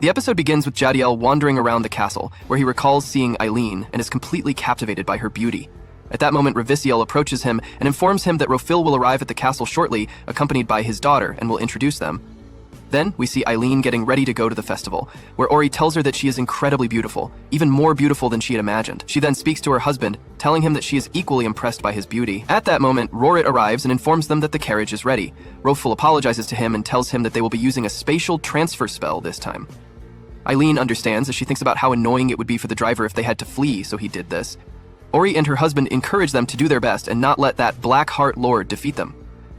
The episode begins with Jadiel wandering around the castle, where he recalls seeing Eileen and is completely captivated by her beauty. At that moment, Revisiel approaches him and informs him that Rafael will arrive at the castle shortly, accompanied by his daughter, and will introduce them. Then, we see Eileen getting ready to go to the festival, where Ori tells her that she is incredibly beautiful, even more beautiful than she had imagined. She then speaks to her husband, telling him that she is equally impressed by his beauty. At that moment, Rorit arrives and informs them that the carriage is ready. Rafael apologizes to him and tells him that they will be using a spatial transfer spell this time. Eileen understands as she thinks about how annoying it would be for the driver if they had to flee, so he did this. Ori and her husband encourage them to do their best and not let that Black Heart Lord defeat them.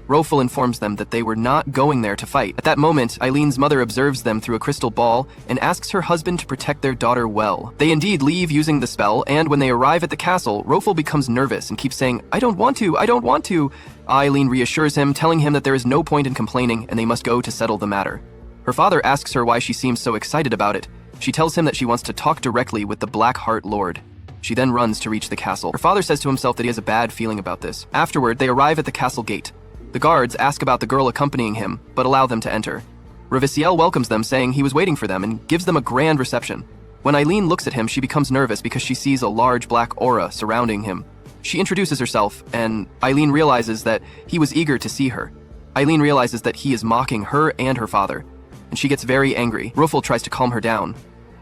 Rafael informs them that they were not going there to fight. At that moment, Eileen's mother observes them through a crystal ball and asks her husband to protect their daughter well. They indeed leave using the spell, and when they arrive at the castle, Rafael becomes nervous and keeps saying, I don't want to. Eileen reassures him, telling him that there is no point in complaining and they must go to settle the matter. Her father asks her why she seems so excited about it. She tells him that she wants to talk directly with the Black Heart Lord. She then runs to reach the castle. Her father says to himself that he has a bad feeling about this. Afterward, they arrive at the castle gate. The guards ask about the girl accompanying him, but allow them to enter. Revisiel welcomes them, saying he was waiting for them, and gives them a grand reception. When Eileen looks at him, she becomes nervous because she sees a large black aura surrounding him. She introduces herself, and Eileen realizes that he was eager to see her. Eileen realizes that he is mocking her and her father, and she gets very angry. Rafael tries to calm her down.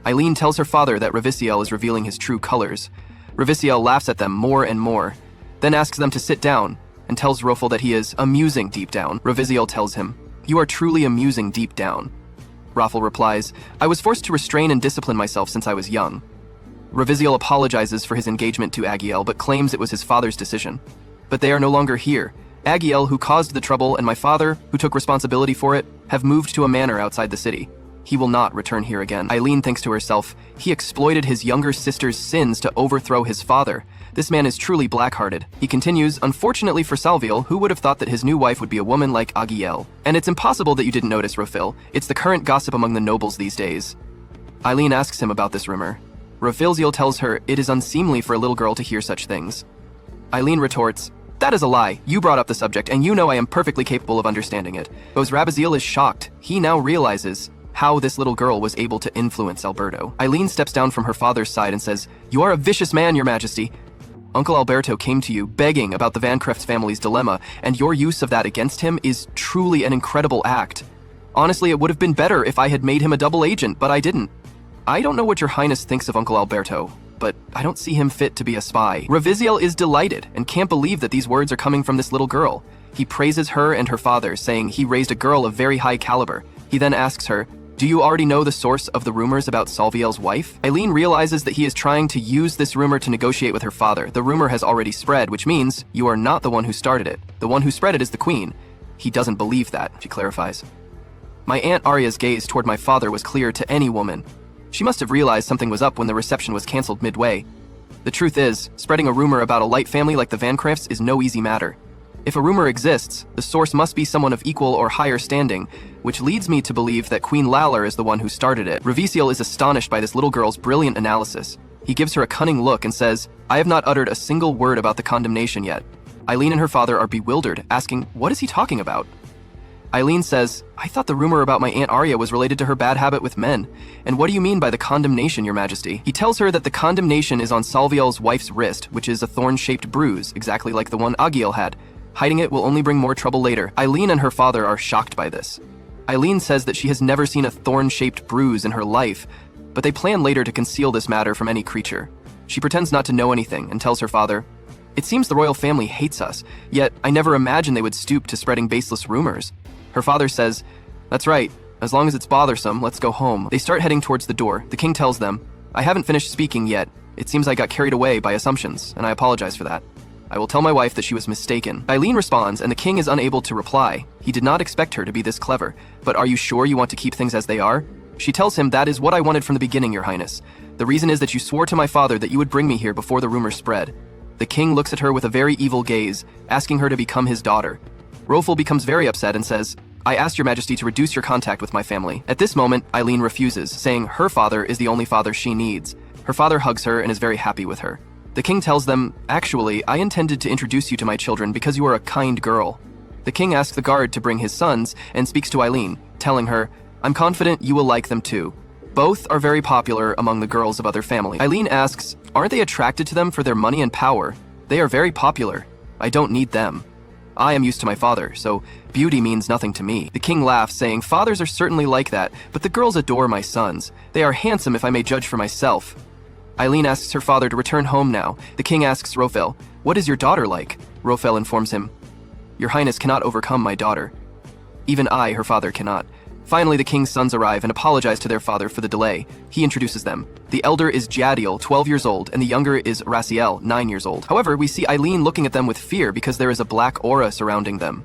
Eileen tells her father that Revisiel is revealing his true colors. Revisiel laughs at them more and more, then asks them to sit down, and tells Rafael that he is amusing deep down. Revisiel tells him, you are truly amusing deep down. Rafael replies, I was forced to restrain and discipline myself since I was young. Revisiel apologizes for his engagement to Agiel, but claims it was his father's decision. But they are no longer here. Agiel, who caused the trouble, and my father, who took responsibility for it, have moved to a manor outside the city. He will not return here again. Eileen thinks to herself, he exploited his younger sister's sins to overthrow his father. This man is truly black-hearted. He continues, unfortunately for Salviel, who would have thought that his new wife would be a woman like Agiel? And it's impossible that you didn't notice, Rafael. It's the current gossip among the nobles these days. Eileen asks him about this rumor. Rafaelziel tells her it is unseemly for a little girl to hear such things. Eileen retorts, that is a lie. You brought up the subject, and you know I am perfectly capable of understanding it. Rabaziel is shocked. He now realizes how this little girl was able to influence Alberto. Eileen steps down from her father's side and says, you are a vicious man, your majesty. Uncle Alberto came to you begging about the Vancreft family's dilemma, and your use of that against him is truly an incredible act. Honestly, it would have been better if I had made him a double agent, but I didn't. I don't know what your highness thinks of Uncle Alberto, but I don't see him fit to be a spy. Revisiel is delighted and can't believe that these words are coming from this little girl. He praises her and her father, saying he raised a girl of very high caliber. He then asks her, do you already know the source of the rumors about Salviel's wife? Eileen realizes that he is trying to use this rumor to negotiate with her father. The rumor has already spread, which means you are not the one who started it. The one who spread it is the queen. He doesn't believe that, she clarifies. My Aunt Arya's gaze toward my father was clear to any woman. She must have realized something was up when the reception was canceled midway. The truth is, spreading a rumor about a light family like the Vancrefts is no easy matter. If a rumor exists, the source must be someone of equal or higher standing, which leads me to believe that Queen Lalor is the one who started it. Revisiel is astonished by this little girl's brilliant analysis. He gives her a cunning look and says, I have not uttered a single word about the condemnation yet. Eileen and her father are bewildered, asking, what is he talking about? Eileen says, I thought the rumor about my Aunt Arya was related to her bad habit with men. And what do you mean by the condemnation, your majesty? He tells her that the condemnation is on Salviel's wife's wrist, which is a thorn-shaped bruise, exactly like the one Agiel had. Hiding it will only bring more trouble later. Eileen and her father are shocked by this. Eileen says that she has never seen a thorn-shaped bruise in her life, but they plan later to conceal this matter from any creature. She pretends not to know anything and tells her father, it seems the royal family hates us, yet I never imagined they would stoop to spreading baseless rumors. Her father says, that's right, as long as it's bothersome, let's go home. They start heading towards the door. The king tells them, I haven't finished speaking yet. It seems I got carried away by assumptions, and I apologize for that. I will tell my wife that she was mistaken. Eileen responds, and the king is unable to reply. He did not expect her to be this clever. But are you sure you want to keep things as they are? She tells him, that is what I wanted from the beginning, your highness. The reason is that you swore to my father that you would bring me here before the rumors spread. The king looks at her with a very evil gaze, asking her to become his daughter. Rafael becomes very upset and says, I asked your majesty to reduce your contact with my family. At this moment, Eileen refuses, saying her father is the only father she needs. Her father hugs her and is very happy with her. The king tells them, actually, I intended to introduce you to my children because you are a kind girl. The king asks the guard to bring his sons and speaks to Eileen, telling her, I'm confident you will like them too. Both are very popular among the girls of other family. Eileen asks, aren't they attracted to them for their money and power? They are very popular. I don't need them. I am used to my father, so beauty means nothing to me. The king laughs, saying, fathers are certainly like that, but the girls adore my sons. They are handsome if I may judge for myself. Eileen asks her father to return home now. The king asks Rafael, what is your daughter like? Rafael informs him, your highness cannot overcome my daughter. Even I, her father, cannot. Finally, the king's sons arrive and apologize to their father for the delay. He introduces them. The elder is Jadiel, 12 years old, and the younger is Rafael, 9 years old. However, we see Eileen looking at them with fear because there is a black aura surrounding them.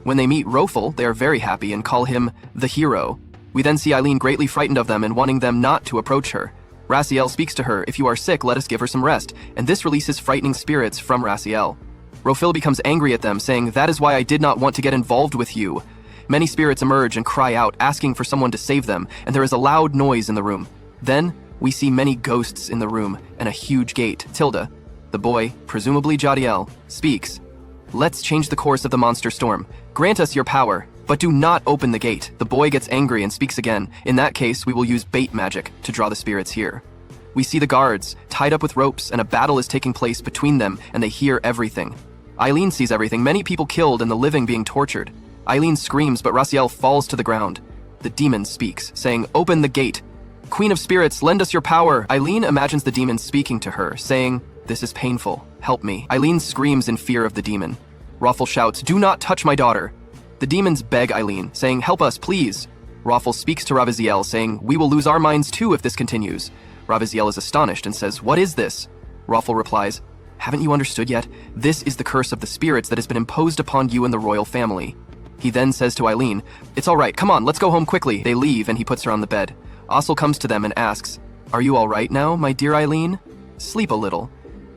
When they meet Rafael, they are very happy and call him the hero. We then see Eileen greatly frightened of them and wanting them not to approach her. Rafael speaks to her, if you are sick, let us give her some rest, and this releases frightening spirits from Rafael. Rafael becomes angry at them, saying, that is why I did not want to get involved with you. Many spirits emerge and cry out, asking for someone to save them, and there is a loud noise in the room. Then, we see many ghosts in the room and a huge gate. Tilda, the boy, presumably Jadiel, speaks. Let's change the course of the monster storm. Grant us your power, but do not open the gate. The boy gets angry and speaks again. In that case, we will use bait magic to draw the spirits here. We see the guards, tied up with ropes, and a battle is taking place between them, and they hear everything. Eileen sees everything, many people killed and the living being tortured. Eileen screams, but Rafael falls to the ground. The demon speaks, saying, open the gate. Queen of spirits, lend us your power. Eileen imagines the demon speaking to her, saying, this is painful. Help me. Eileen screams in fear of the demon. Rafael shouts, do not touch my daughter. The demons beg Eileen, saying, help us, please. Rafael speaks to Rafael, saying, we will lose our minds too if this continues. Rafael is astonished and says, what is this? Rafael replies, haven't you understood yet? This is the curse of the spirits that has been imposed upon you and the royal family. He then says to Eileen, it's all right, come on, let's go home quickly. They leave and he puts her on the bed. Asel comes to them and asks, are you all right now, my dear Eileen? Sleep a little.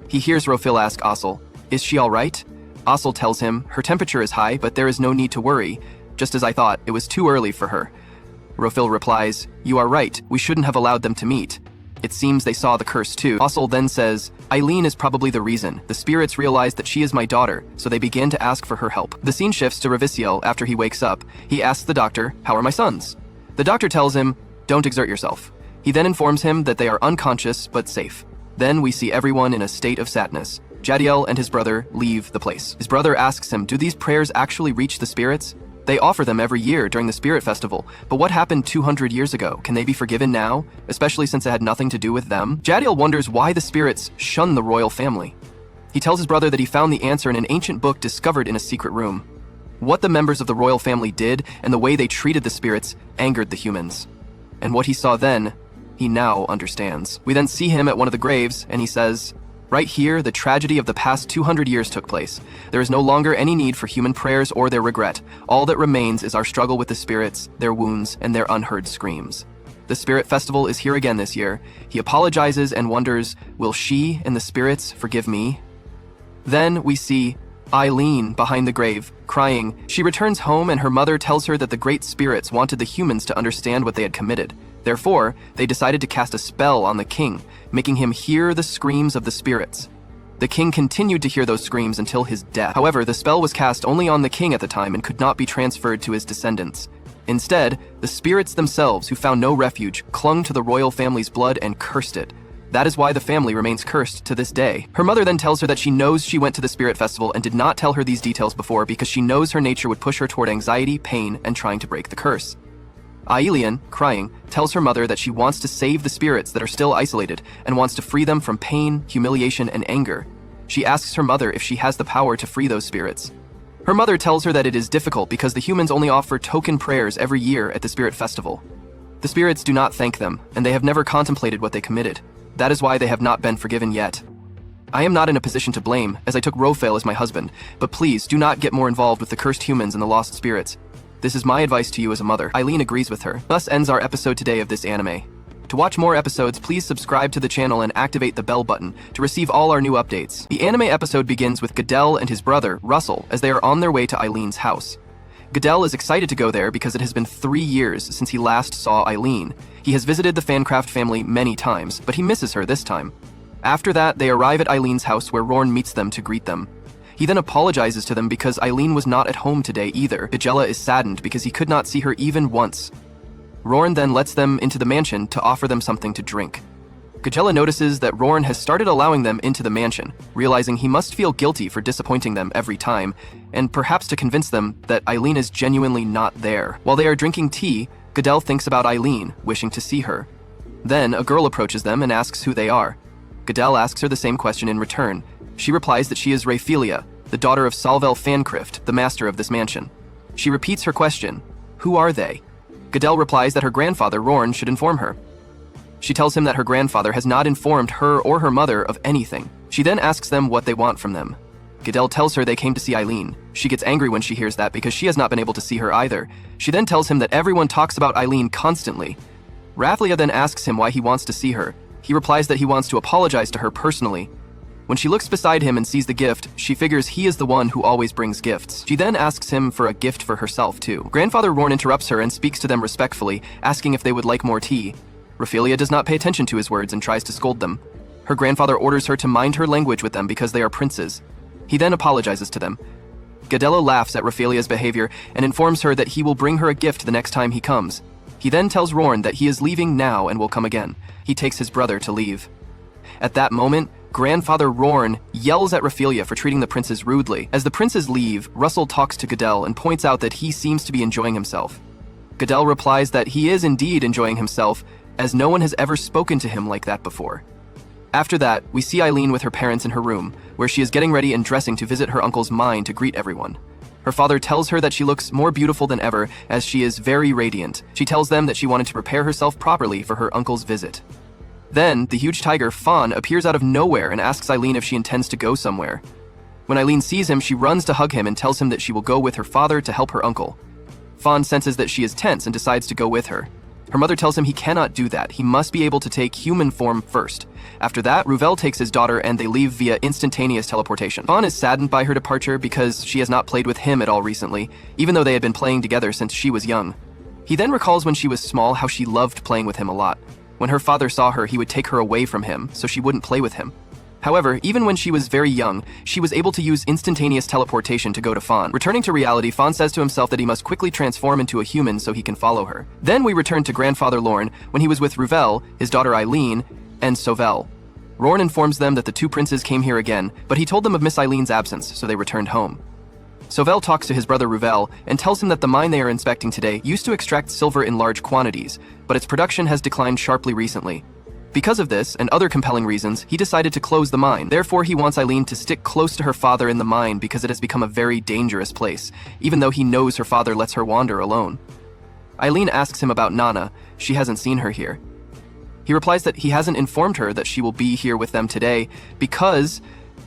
He hears Rafael ask Asel, is she all right? Asel tells him, her temperature is high, but there is no need to worry. Just as I thought, it was too early for her. Rafael replies, you are right, we shouldn't have allowed them to meet. It seems they saw the curse too. Asel then says, Eileen is probably the reason. The spirits realized that she is my daughter, so they begin to ask for her help. The scene shifts to Rafael after he wakes up. He asks the doctor, how are my sons? The doctor tells him, don't exert yourself. He then informs him that they are unconscious but safe. Then we see everyone in a state of sadness. Jadiel and his brother leave the place. His brother asks him, do these prayers actually reach the spirits? They offer them every year during the Spirit Festival, but what happened 200 years ago? Can they be forgiven now, especially since it had nothing to do with them? Jadiel wonders why the spirits shun the royal family. He tells his brother that he found the answer in an ancient book discovered in a secret room. What the members of the royal family did and the way they treated the spirits angered the humans. And what he saw then, he now understands. We then see him at one of the graves, and he says, right here, the tragedy of the past 200 years took place. There is no longer any need for human prayers or their regret. All that remains is our struggle with the spirits, their wounds, and their unheard screams. The Spirit Festival is here again this year. He apologizes and wonders, will she and the spirits forgive me? Then we see Eileen behind the grave, crying. She returns home and her mother tells her that the great spirits wanted the humans to understand what they had committed. Therefore, they decided to cast a spell on the king, making him hear the screams of the spirits. The king continued to hear those screams until his death. However, the spell was cast only on the king at the time and could not be transferred to his descendants. Instead, the spirits themselves, who found no refuge, clung to the royal family's blood and cursed it. That is why the family remains cursed to this day. Her mother then tells her that she knows she went to the Spirit Festival and did not tell her these details before because she knows her nature would push her toward anxiety, pain, and trying to break the curse. Eileen, crying, tells her mother that she wants to save the spirits that are still isolated and wants to free them from pain, humiliation, and anger. She asks her mother if she has the power to free those spirits. Her mother tells her that it is difficult because the humans only offer token prayers every year at the Spirit Festival. The spirits do not thank them, and they have never contemplated what they committed. That is why they have not been forgiven yet. I am not in a position to blame, as I took Rafael as my husband, but please do not get more involved with the cursed humans and the lost spirits. This is my advice to you as a mother. Eileen agrees with her. Thus ends our episode today of this anime. To watch more episodes, please subscribe to the channel and activate the bell button to receive all our new updates. The anime episode begins with Goodell and his brother, Russell, as they are on their way to Eileen's house. Goodell is excited to go there because it has been 3 years since he last saw Eileen. He has visited the Fancraft family many times, but he misses her this time. After that, they arrive at Eileen's house where Rorn meets them to greet them. He then apologizes to them because Eileen was not at home today either. Vigela is saddened because he could not see her even once. Roran then lets them into the mansion to offer them something to drink. Gagella notices that Roran has started allowing them into the mansion, realizing he must feel guilty for disappointing them every time, and perhaps to convince them that Eileen is genuinely not there. While they are drinking tea, Gadel thinks about Eileen, wishing to see her. Then a girl approaches them and asks who they are. Gadel asks her the same question in return. She replies that she is Raphelia, the daughter of Salvel Fancryft, the master of this mansion. She repeats her question, who are they? Gadel replies that her grandfather, Roran, should inform her. She tells him that her grandfather has not informed her or her mother of anything. She then asks them what they want from them. Gadel tells her they came to see Eileen. She gets angry when she hears that because she has not been able to see her either. She then tells him that everyone talks about Eileen constantly. Raphelia then asks him why he wants to see her. He replies that he wants to apologize to her personally. When she looks beside him and sees the gift, she figures he is the one who always brings gifts. She then asks him for a gift for herself too. Grandfather Roran interrupts her and speaks to them respectfully, asking if they would like more tea. Raphelia does not pay attention to his words and tries to scold them. Her grandfather orders her to mind her language with them because they are princes. He then apologizes to them. Gadella laughs at Raphelia's behavior and informs her that he will bring her a gift the next time he comes. He then tells Roran that he is leaving now and will come again. He takes his brother to leave. At that moment, Grandfather Roran yells at Raphelia for treating the princes rudely. As the princes leave, Russell talks to Gadel and points out that he seems to be enjoying himself. Gadel replies that he is indeed enjoying himself, as no one has ever spoken to him like that before. After that, we see Eileen with her parents in her room, where she is getting ready and dressing to visit her uncle's mine to greet everyone. Her father tells her that she looks more beautiful than ever, as she is very radiant. She tells them that she wanted to prepare herself properly for her uncle's visit. Then, the huge tiger, Fawn, appears out of nowhere and asks Eileen if she intends to go somewhere. When Eileen sees him, she runs to hug him and tells him that she will go with her father to help her uncle. Fawn senses that she is tense and decides to go with her. Her mother tells him he cannot do that. He must be able to take human form first. After that, Ruvel takes his daughter and they leave via instantaneous teleportation. Fawn is saddened by her departure because she has not played with him at all recently, even though they had been playing together since she was young. He then recalls when she was small how she loved playing with him a lot. When her father saw her, he would take her away from him, so she wouldn't play with him. However, even when she was very young, she was able to use instantaneous teleportation to go to Fawn. Returning to reality, Fawn says to himself that he must quickly transform into a human so he can follow her. Then we return to Grandfather Lorne when he was with Ruvel, his daughter Eileen, and Sovel. Roran informs them that the two princes came here again, but he told them of Miss Eileen's absence, so they returned home. Sovel talks to his brother Ruvel and tells him that the mine they are inspecting today used to extract silver in large quantities, but its production has declined sharply recently. Because of this, and other compelling reasons, he decided to close the mine. Therefore, he wants Eileen to stick close to her father in the mine because it has become a very dangerous place, even though he knows her father lets her wander alone. Eileen asks him about Nana. She hasn't seen her here. He replies that he hasn't informed her that she will be here with them today because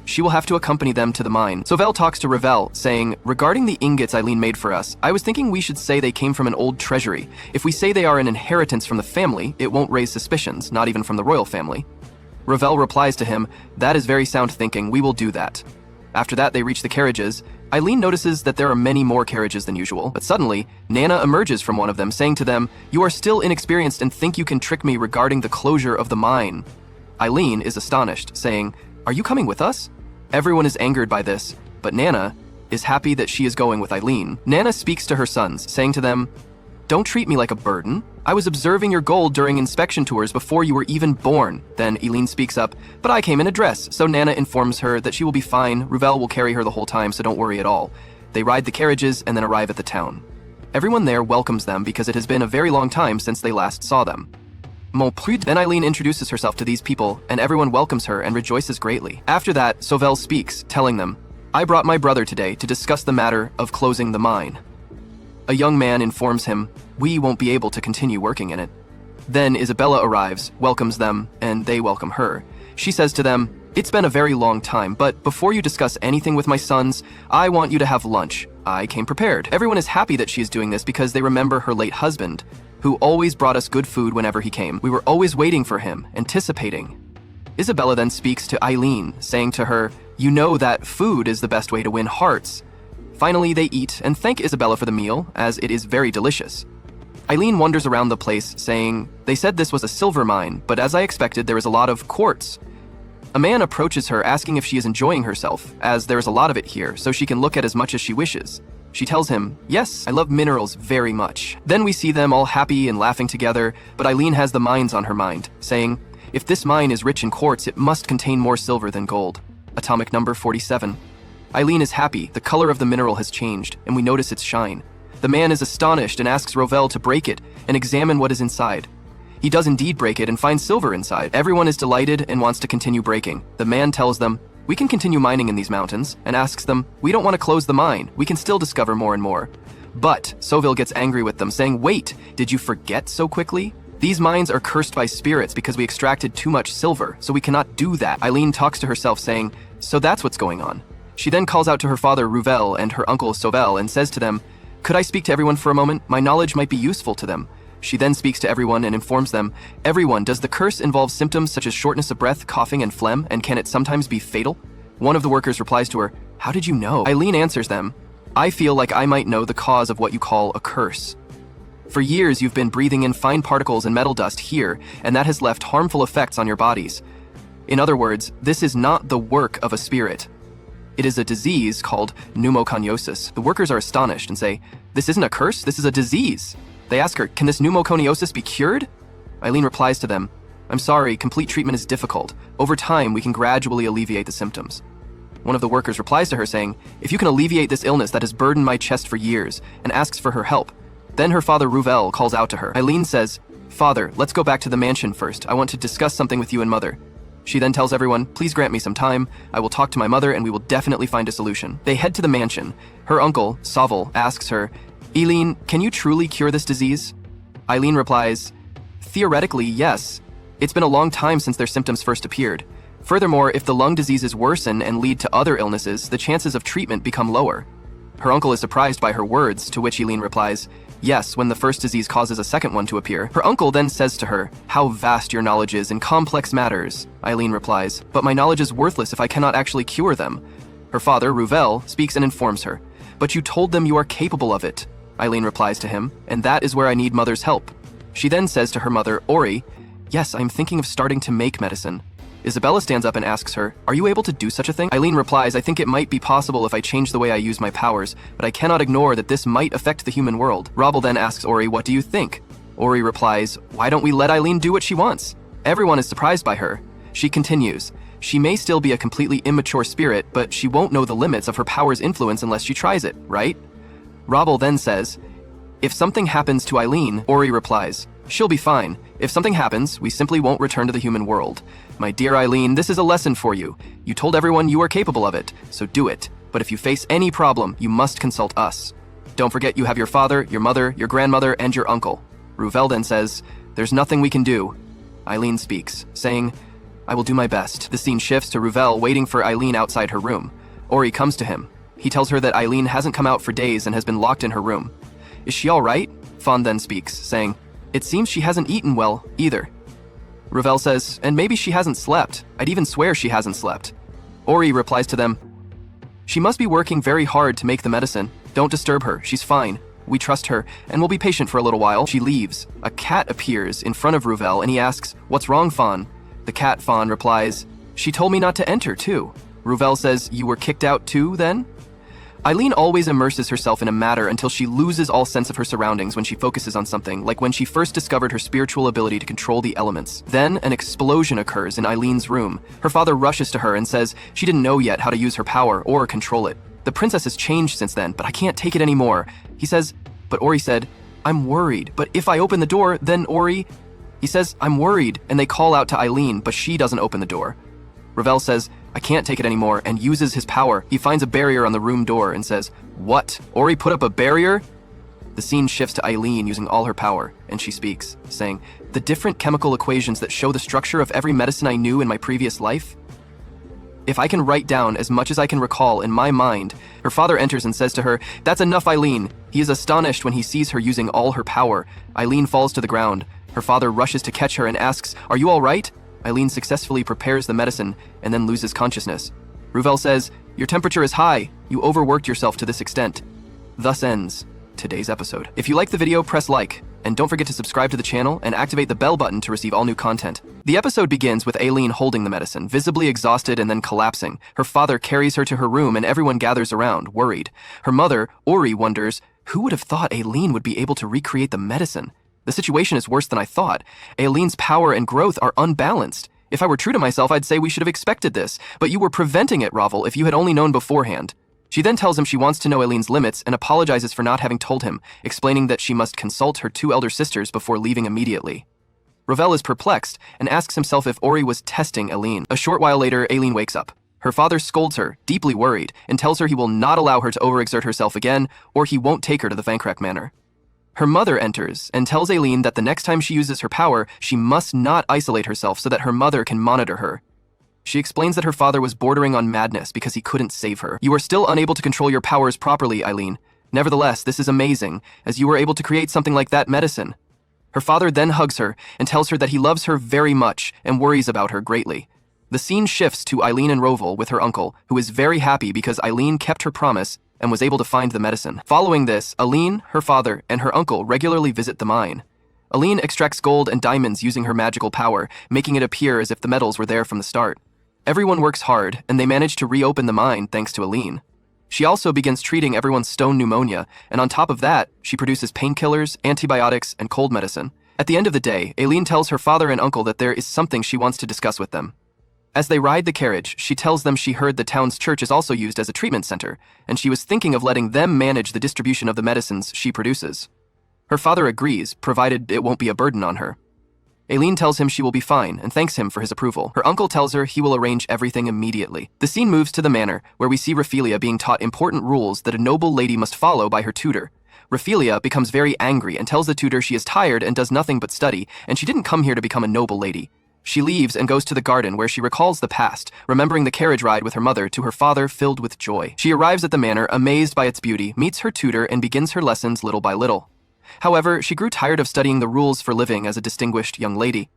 she will have to accompany them to the mine. Sovel talks to Ravel, saying, regarding the ingots Eileen made for us, I was thinking we should say they came from an old treasury. If we say they are an inheritance from the family, it won't raise suspicions, not even from the royal family. Ravel replies to him, that is very sound thinking, we will do that. After that, they reach the carriages. Eileen notices that there are many more carriages than usual, but suddenly, Nana emerges from one of them, saying to them, you are still inexperienced and think you can trick me regarding the closure of the mine. Eileen is astonished, saying, are you coming with us? Everyone is angered by this, but Nana is happy that she is going with Eileen. Nana speaks to her sons, saying to them, don't treat me like a burden. I was observing your gold during inspection tours before you were even born. Then Eileen speaks up, but I came in a dress, so Nana informs her that she will be fine. Ruvel will carry her the whole time, so don't worry at all. They ride the carriages and then arrive at the town. Everyone there welcomes them because it has been a very long time since they last saw them. Then Eileen introduces herself to these people, and everyone welcomes her and rejoices greatly. After that, Sovel speaks, telling them, I brought my brother today to discuss the matter of closing the mine. A young man informs him, we won't be able to continue working in it. Then Isabella arrives, welcomes them, and they welcome her. She says to them, it's been a very long time, but before you discuss anything with my sons, I want you to have lunch. I came prepared. Everyone is happy that she is doing this because they remember her late husband, who always brought us good food whenever he came. We were always waiting for him, anticipating. Isabella then speaks to Eileen, saying to her, you know that food is the best way to win hearts. Finally, they eat and thank Isabella for the meal, as it is very delicious. Eileen wanders around the place, saying, they said this was a silver mine, but as I expected, there is a lot of quartz. A man approaches her asking if she is enjoying herself, as there is a lot of it here, so she can look at as much as she wishes. She tells him, yes, I love minerals very much. Then we see them all happy and laughing together, but Eileen has the mines on her mind, saying, if this mine is rich in quartz, it must contain more silver than gold. Atomic number 47. Eileen is happy, the color of the mineral has changed, and we notice its shine. The man is astonished and asks Rafael to break it and examine what is inside. He does indeed break it and finds silver inside. Everyone is delighted and wants to continue breaking. The man tells them, we can continue mining in these mountains, and asks them, we don't want to close the mine, we can still discover more and more. But Soville gets angry with them, saying, wait, did you forget so quickly? These mines are cursed by spirits because we extracted too much silver, so we cannot do that. Eileen talks to herself saying, so that's what's going on. She then calls out to her father Rafael and her uncle Soville and says to them, could I speak to everyone for a moment? My knowledge might be useful to them. She then speaks to everyone and informs them, everyone, does the curse involve symptoms such as shortness of breath, coughing, and phlegm, and can it sometimes be fatal? One of the workers replies to her, how did you know? Eileen answers them, I feel like I might know the cause of what you call a curse. For years you've been breathing in fine particles and metal dust here, and that has left harmful effects on your bodies. In other words, this is not the work of a spirit. It is a disease called pneumoconiosis. The workers are astonished and say, this isn't a curse, this is a disease. They ask her, can this pneumoconiosis be cured? Eileen replies to them, I'm sorry, complete treatment is difficult. Over time, we can gradually alleviate the symptoms. One of the workers replies to her saying, if you can alleviate this illness that has burdened my chest for years, and asks for her help. Then her father Rafael calls out to her. Eileen says, Father, let's go back to the mansion first. I want to discuss something with you and Mother. She then tells everyone, please grant me some time. I will talk to my mother and we will definitely find a solution. They head to the mansion. Her uncle, Soville, asks her, Eileen, can you truly cure this disease? Eileen replies, theoretically, yes. It's been a long time since their symptoms first appeared. Furthermore, if the lung diseases worsen and lead to other illnesses, the chances of treatment become lower. Her uncle is surprised by her words, to which Eileen replies, yes, when the first disease causes a second one to appear. Her uncle then says to her, how vast your knowledge is in complex matters. Eileen replies, but my knowledge is worthless if I cannot actually cure them. Her father, Rafael, speaks and informs her, but you told them you are capable of it. Eileen replies to him, and that is where I need Mother's help. She then says to her mother, Ori, yes, I am thinking of starting to make medicine. Isabella stands up and asks her, are you able to do such a thing? Eileen replies, I think it might be possible if I change the way I use my powers, but I cannot ignore that this might affect the human world. Rafael then asks Ori, what do you think? Ori replies, why don't we let Eileen do what she wants? Everyone is surprised by her. She continues, she may still be a completely immature spirit, but she won't know the limits of her power's influence unless she tries it, right? Rafael then says, if something happens to Eileen, Ori replies, she'll be fine. If something happens, we simply won't return to the human world. My dear Eileen, this is a lesson for you. You told everyone you are capable of it, so do it. But if you face any problem, you must consult us. Don't forget you have your father, your mother, your grandmother, and your uncle. Rafael then says, there's nothing we can do. Eileen speaks, saying, I will do my best. The scene shifts to Rafael waiting for Eileen outside her room. Ori comes to him. He tells her that Eileen hasn't come out for days and has been locked in her room. Is she all right? Fawn then speaks, saying, it seems she hasn't eaten well, either. Rafael says, and maybe she hasn't slept. I'd even swear she hasn't slept. Ori replies to them, she must be working very hard to make the medicine. Don't disturb her, she's fine. We trust her, and we'll be patient for a little while. She leaves. A cat appears in front of Rafael, and he asks, what's wrong, Fawn? The cat, Fawn, replies, she told me not to enter, too. Rafael says, you were kicked out too, then? Eileen always immerses herself in a matter until she loses all sense of her surroundings when she focuses on something, like when she first discovered her spiritual ability to control the elements. Then, an explosion occurs in Eileen's room. Her father rushes to her and says she didn't know yet how to use her power or control it. The princess has changed since then, but I can't take it anymore. He says, but Ori said, I'm worried, but if I open the door, then Ori... He says, I'm worried, and they call out to Eileen, but she doesn't open the door. Rafael says, I can't take it anymore, and uses his power. He finds a barrier on the room door and says, what? Ori put up a barrier? The scene shifts to Eileen using all her power, and she speaks, saying, the different chemical equations that show the structure of every medicine I knew in my previous life? If I can write down as much as I can recall in my mind, her father enters and says to her, that's enough, Eileen. He is astonished when he sees her using all her power. Eileen falls to the ground. Her father rushes to catch her and asks, are you all right? Eileen successfully prepares the medicine and then loses consciousness. Rafael says, your temperature is high. You overworked yourself to this extent. Thus ends today's episode. If you like the video, press like, and don't forget to subscribe to the channel and activate the bell button to receive all new content. The episode begins with Eiyuu holding the medicine, visibly exhausted and then collapsing. Her father carries her to her room and everyone gathers around, worried. Her mother, Ori, wonders, who would have thought Eiyuu would be able to recreate the medicine? The situation is worse than I thought. Eiyuu's power and growth are unbalanced. If I were true to myself, I'd say we should have expected this, but you were preventing it, Rafael, if you had only known beforehand. She then tells him she wants to know Eiyuu's limits and apologizes for not having told him, explaining that she must consult her 2 elder sisters before leaving immediately. Rafael is perplexed and asks himself if Ori was testing Eiyuu. A short while later, Eiyuu wakes up. Her father scolds her, deeply worried, and tells her he will not allow her to overexert herself again, or he won't take her to the Vankrak Manor. Her mother enters and tells Eiyuu that the next time she uses her power, she must not isolate herself so that her mother can monitor her. She explains that her father was bordering on madness because he couldn't save her. You are still unable to control your powers properly, Eiyuu. Nevertheless, this is amazing, as you were able to create something like that medicine. Her father then hugs her and tells her that he loves her very much and worries about her greatly. The scene shifts to Eiyuu and Rafael with her uncle, who is very happy because Eiyuu kept her promise and was able to find the medicine. Following this, Eiyuu, her father, and her uncle regularly visit the mine. Eiyuu extracts gold and diamonds using her magical power, making it appear as if the metals were there from the start. Everyone works hard, and they manage to reopen the mine thanks to Eiyuu. She also begins treating everyone's stone pneumonia, and on top of that, she produces painkillers, antibiotics, and cold medicine. At the end of the day, Eiyuu tells her father and uncle that there is something she wants to discuss with them. As they ride the carriage, she tells them she heard the town's church is also used as a treatment center, and she was thinking of letting them manage the distribution of the medicines she produces. Her father agrees, provided it won't be a burden on her. Eiyuu tells him she will be fine and thanks him for his approval. Her uncle tells her he will arrange everything immediately. The scene moves to the manor, where we see Rafael being taught important rules that a noble lady must follow by her tutor. Rafael becomes very angry and tells the tutor she is tired and does nothing but study, and she didn't come here to become a noble lady. She leaves and goes to the garden where she recalls the past, remembering the carriage ride with her mother to her father filled with joy. She arrives at the manor, amazed by its beauty, meets her tutor, and begins her lessons little by little. However, she grew tired of studying the rules for living as a distinguished young lady.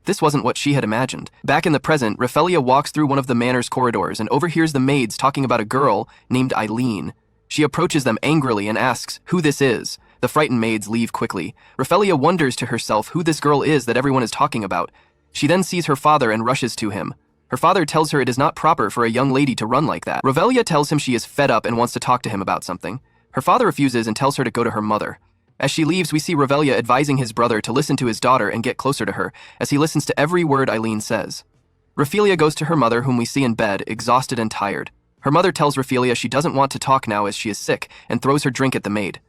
This wasn't what she had imagined. Back in the present, Rafael walks through one of the manor's corridors and overhears the maids talking about a girl named Eiyuu. She approaches them angrily and asks who this is. The frightened maids leave quickly. Rafael wonders to herself who this girl is that everyone is talking about. She then sees her father and rushes to him. Her father tells her it is not proper for a young lady to run like that. Rafael tells him she is fed up and wants to talk to him about something. Her father refuses and tells her to go to her mother. As she leaves, we see Rafael advising his brother to listen to his daughter and get closer to her, as he listens to every word Eiyuu says. Rafael goes to her mother, whom we see in bed, exhausted and tired. Her mother tells Rafael she doesn't want to talk now as she is sick, and throws her drink at the maid.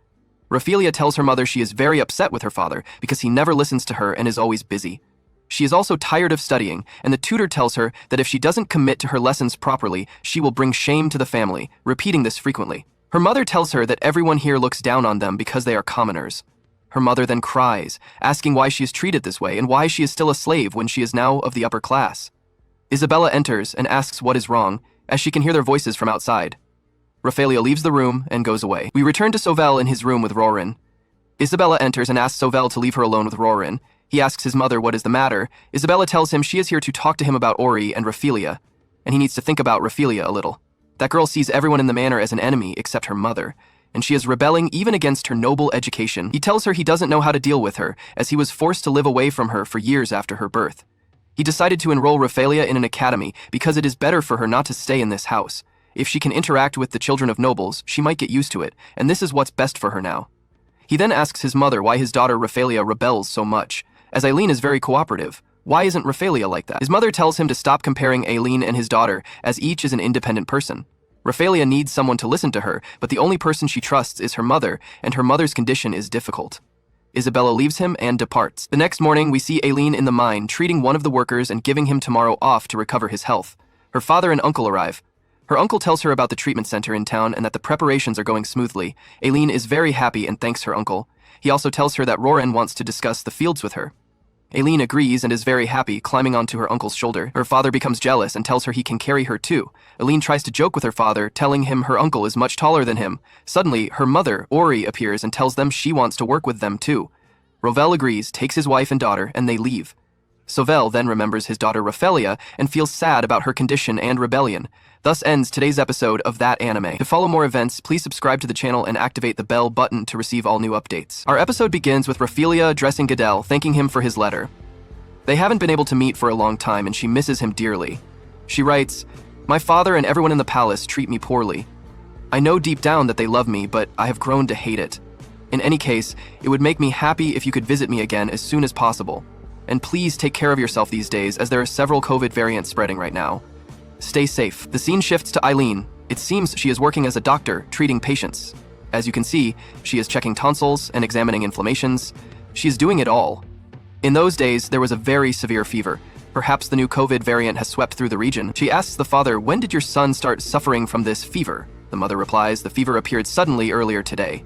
Rafael tells her mother she is very upset with her father because he never listens to her and is always busy. She is also tired of studying, and the tutor tells her that if she doesn't commit to her lessons properly, she will bring shame to the family, repeating this frequently. Her mother tells her that everyone here looks down on them because they are commoners. Her mother then cries, asking why she is treated this way and why she is still a slave when she is now of the upper class. Isabella enters and asks what is wrong, as she can hear their voices from outside. Rafael leaves the room and goes away. We return to Sovel in his room with Rorin. Isabella enters and asks Sovel to leave her alone with Rorin. He asks his mother what is the matter. Isabella tells him she is here to talk to him about Ori and Rafael, and he needs to think about Rafael a little. That girl sees everyone in the manor as an enemy except her mother, and she is rebelling even against her noble education. He tells her he doesn't know how to deal with her, as he was forced to live away from her for years after her birth. He decided to enroll Rafael in an academy because it is better for her not to stay in this house. If she can interact with the children of nobles, she might get used to it, and this is what's best for her now. He then asks his mother why his daughter Rafael rebels so much, as Eiyuu is very cooperative. Why isn't Rafael like that? His mother tells him to stop comparing Eiyuu and his daughter, as each is an independent person. Rafael needs someone to listen to her, but the only person she trusts is her mother, and her mother's condition is difficult. Isabella leaves him and departs. The next morning, we see Eiyuu in the mine, treating one of the workers and giving him tomorrow off to recover his health. Her father and uncle arrive. Her uncle tells her about the treatment center in town and that the preparations are going smoothly. Eiyuu is very happy and thanks her uncle. He also tells her that Rorin wants to discuss the fields with her. Eiyuu agrees and is very happy, climbing onto her uncle's shoulder. Her father becomes jealous and tells her he can carry her too. Eiyuu tries to joke with her father, telling him her uncle is much taller than him. Suddenly, her mother, Ori, appears and tells them she wants to work with them too. Rafael agrees, takes his wife and daughter, and they leave. Sovel then remembers his daughter Rafaelia and feels sad about her condition and rebellion. Thus ends today's episode of That Anime. To follow more events, please subscribe to the channel and activate the bell button to receive all new updates. Our episode begins with Rafaelia addressing Gadel, thanking him for his letter. They haven't been able to meet for a long time and she misses him dearly. She writes, "My father and everyone in the palace treat me poorly. I know deep down that they love me, but I have grown to hate it. In any case, it would make me happy if you could visit me again as soon as possible. And please take care of yourself these days as there are several COVID variants spreading right now. Stay safe." The scene shifts to Eileen. It seems she is working as a doctor, treating patients. As you can see, she is checking tonsils and examining inflammations. She is doing it all. In those days, there was a very severe fever. Perhaps the new COVID variant has swept through the region. She asks the father, "When did your son start suffering from this fever?" The mother replies, "The fever appeared suddenly earlier today."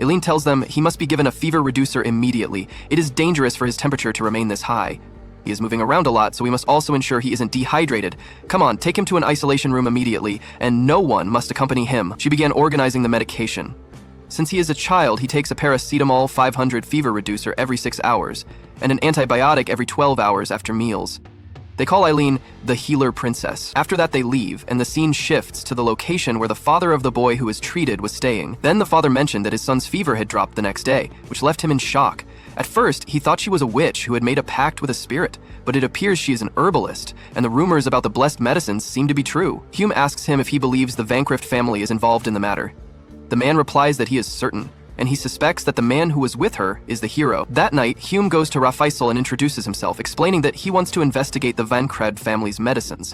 Eileen tells them he must be given a fever reducer immediately. It is dangerous for his temperature to remain this high. He is moving around a lot, so we must also ensure he isn't dehydrated. Come on, take him to an isolation room immediately, and no one must accompany him. She began organizing the medication. Since he is a child, he takes a paracetamol 500 fever reducer every 6 hours, and an antibiotic every 12 hours after meals. They call Eileen the healer princess. After that, they leave, and the scene shifts to the location where the father of the boy who was treated was staying. Then the father mentioned that his son's fever had dropped the next day, which left him in shock. At first, he thought she was a witch who had made a pact with a spirit, but it appears she is an herbalist, and the rumors about the blessed medicines seem to be true. Hume asks him if he believes the Vancraft family is involved in the matter. The man replies that he is certain, and he suspects that the man who was with her is the hero. That night, Hume goes to Rafael and introduces himself, explaining that he wants to investigate the Vancraft family's medicines.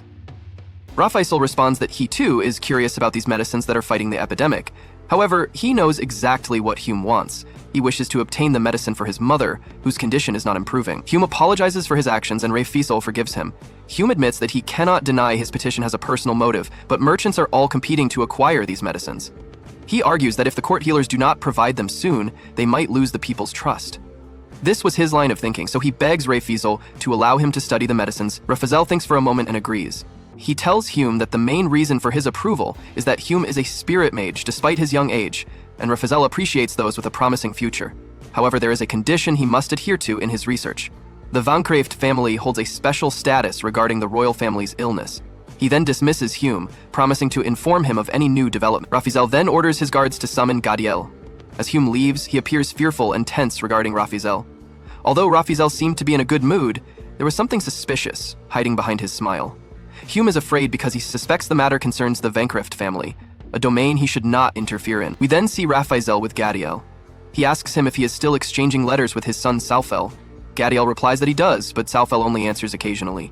Rafael responds that he too is curious about these medicines that are fighting the epidemic. However, he knows exactly what Hume wants. He wishes to obtain the medicine for his mother, whose condition is not improving. Hume apologizes for his actions and Rafael forgives him. Hume admits that he cannot deny his petition has a personal motive, but merchants are all competing to acquire these medicines. He argues that if the court healers do not provide them soon, they might lose the people's trust. This was his line of thinking, so he begs Rafael to allow him to study the medicines. Rafael thinks for a moment and agrees. He tells Hume that the main reason for his approval is that Hume is a spirit mage despite his young age, and Rafael appreciates those with a promising future. However, there is a condition he must adhere to in his research. The Vancraft family holds a special status regarding the royal family's illness. He then dismisses Hume, promising to inform him of any new development. Rafael then orders his guards to summon Gadel. As Hume leaves, he appears fearful and tense regarding Rafael. Although Rafael seemed to be in a good mood, there was something suspicious hiding behind his smile. Hume is afraid because he suspects the matter concerns the Vancraft family, a domain he should not interfere in. We then see Rafael with Gadel. He asks him if he is still exchanging letters with his son Saufel. Gadel replies that he does, but Saufel only answers occasionally.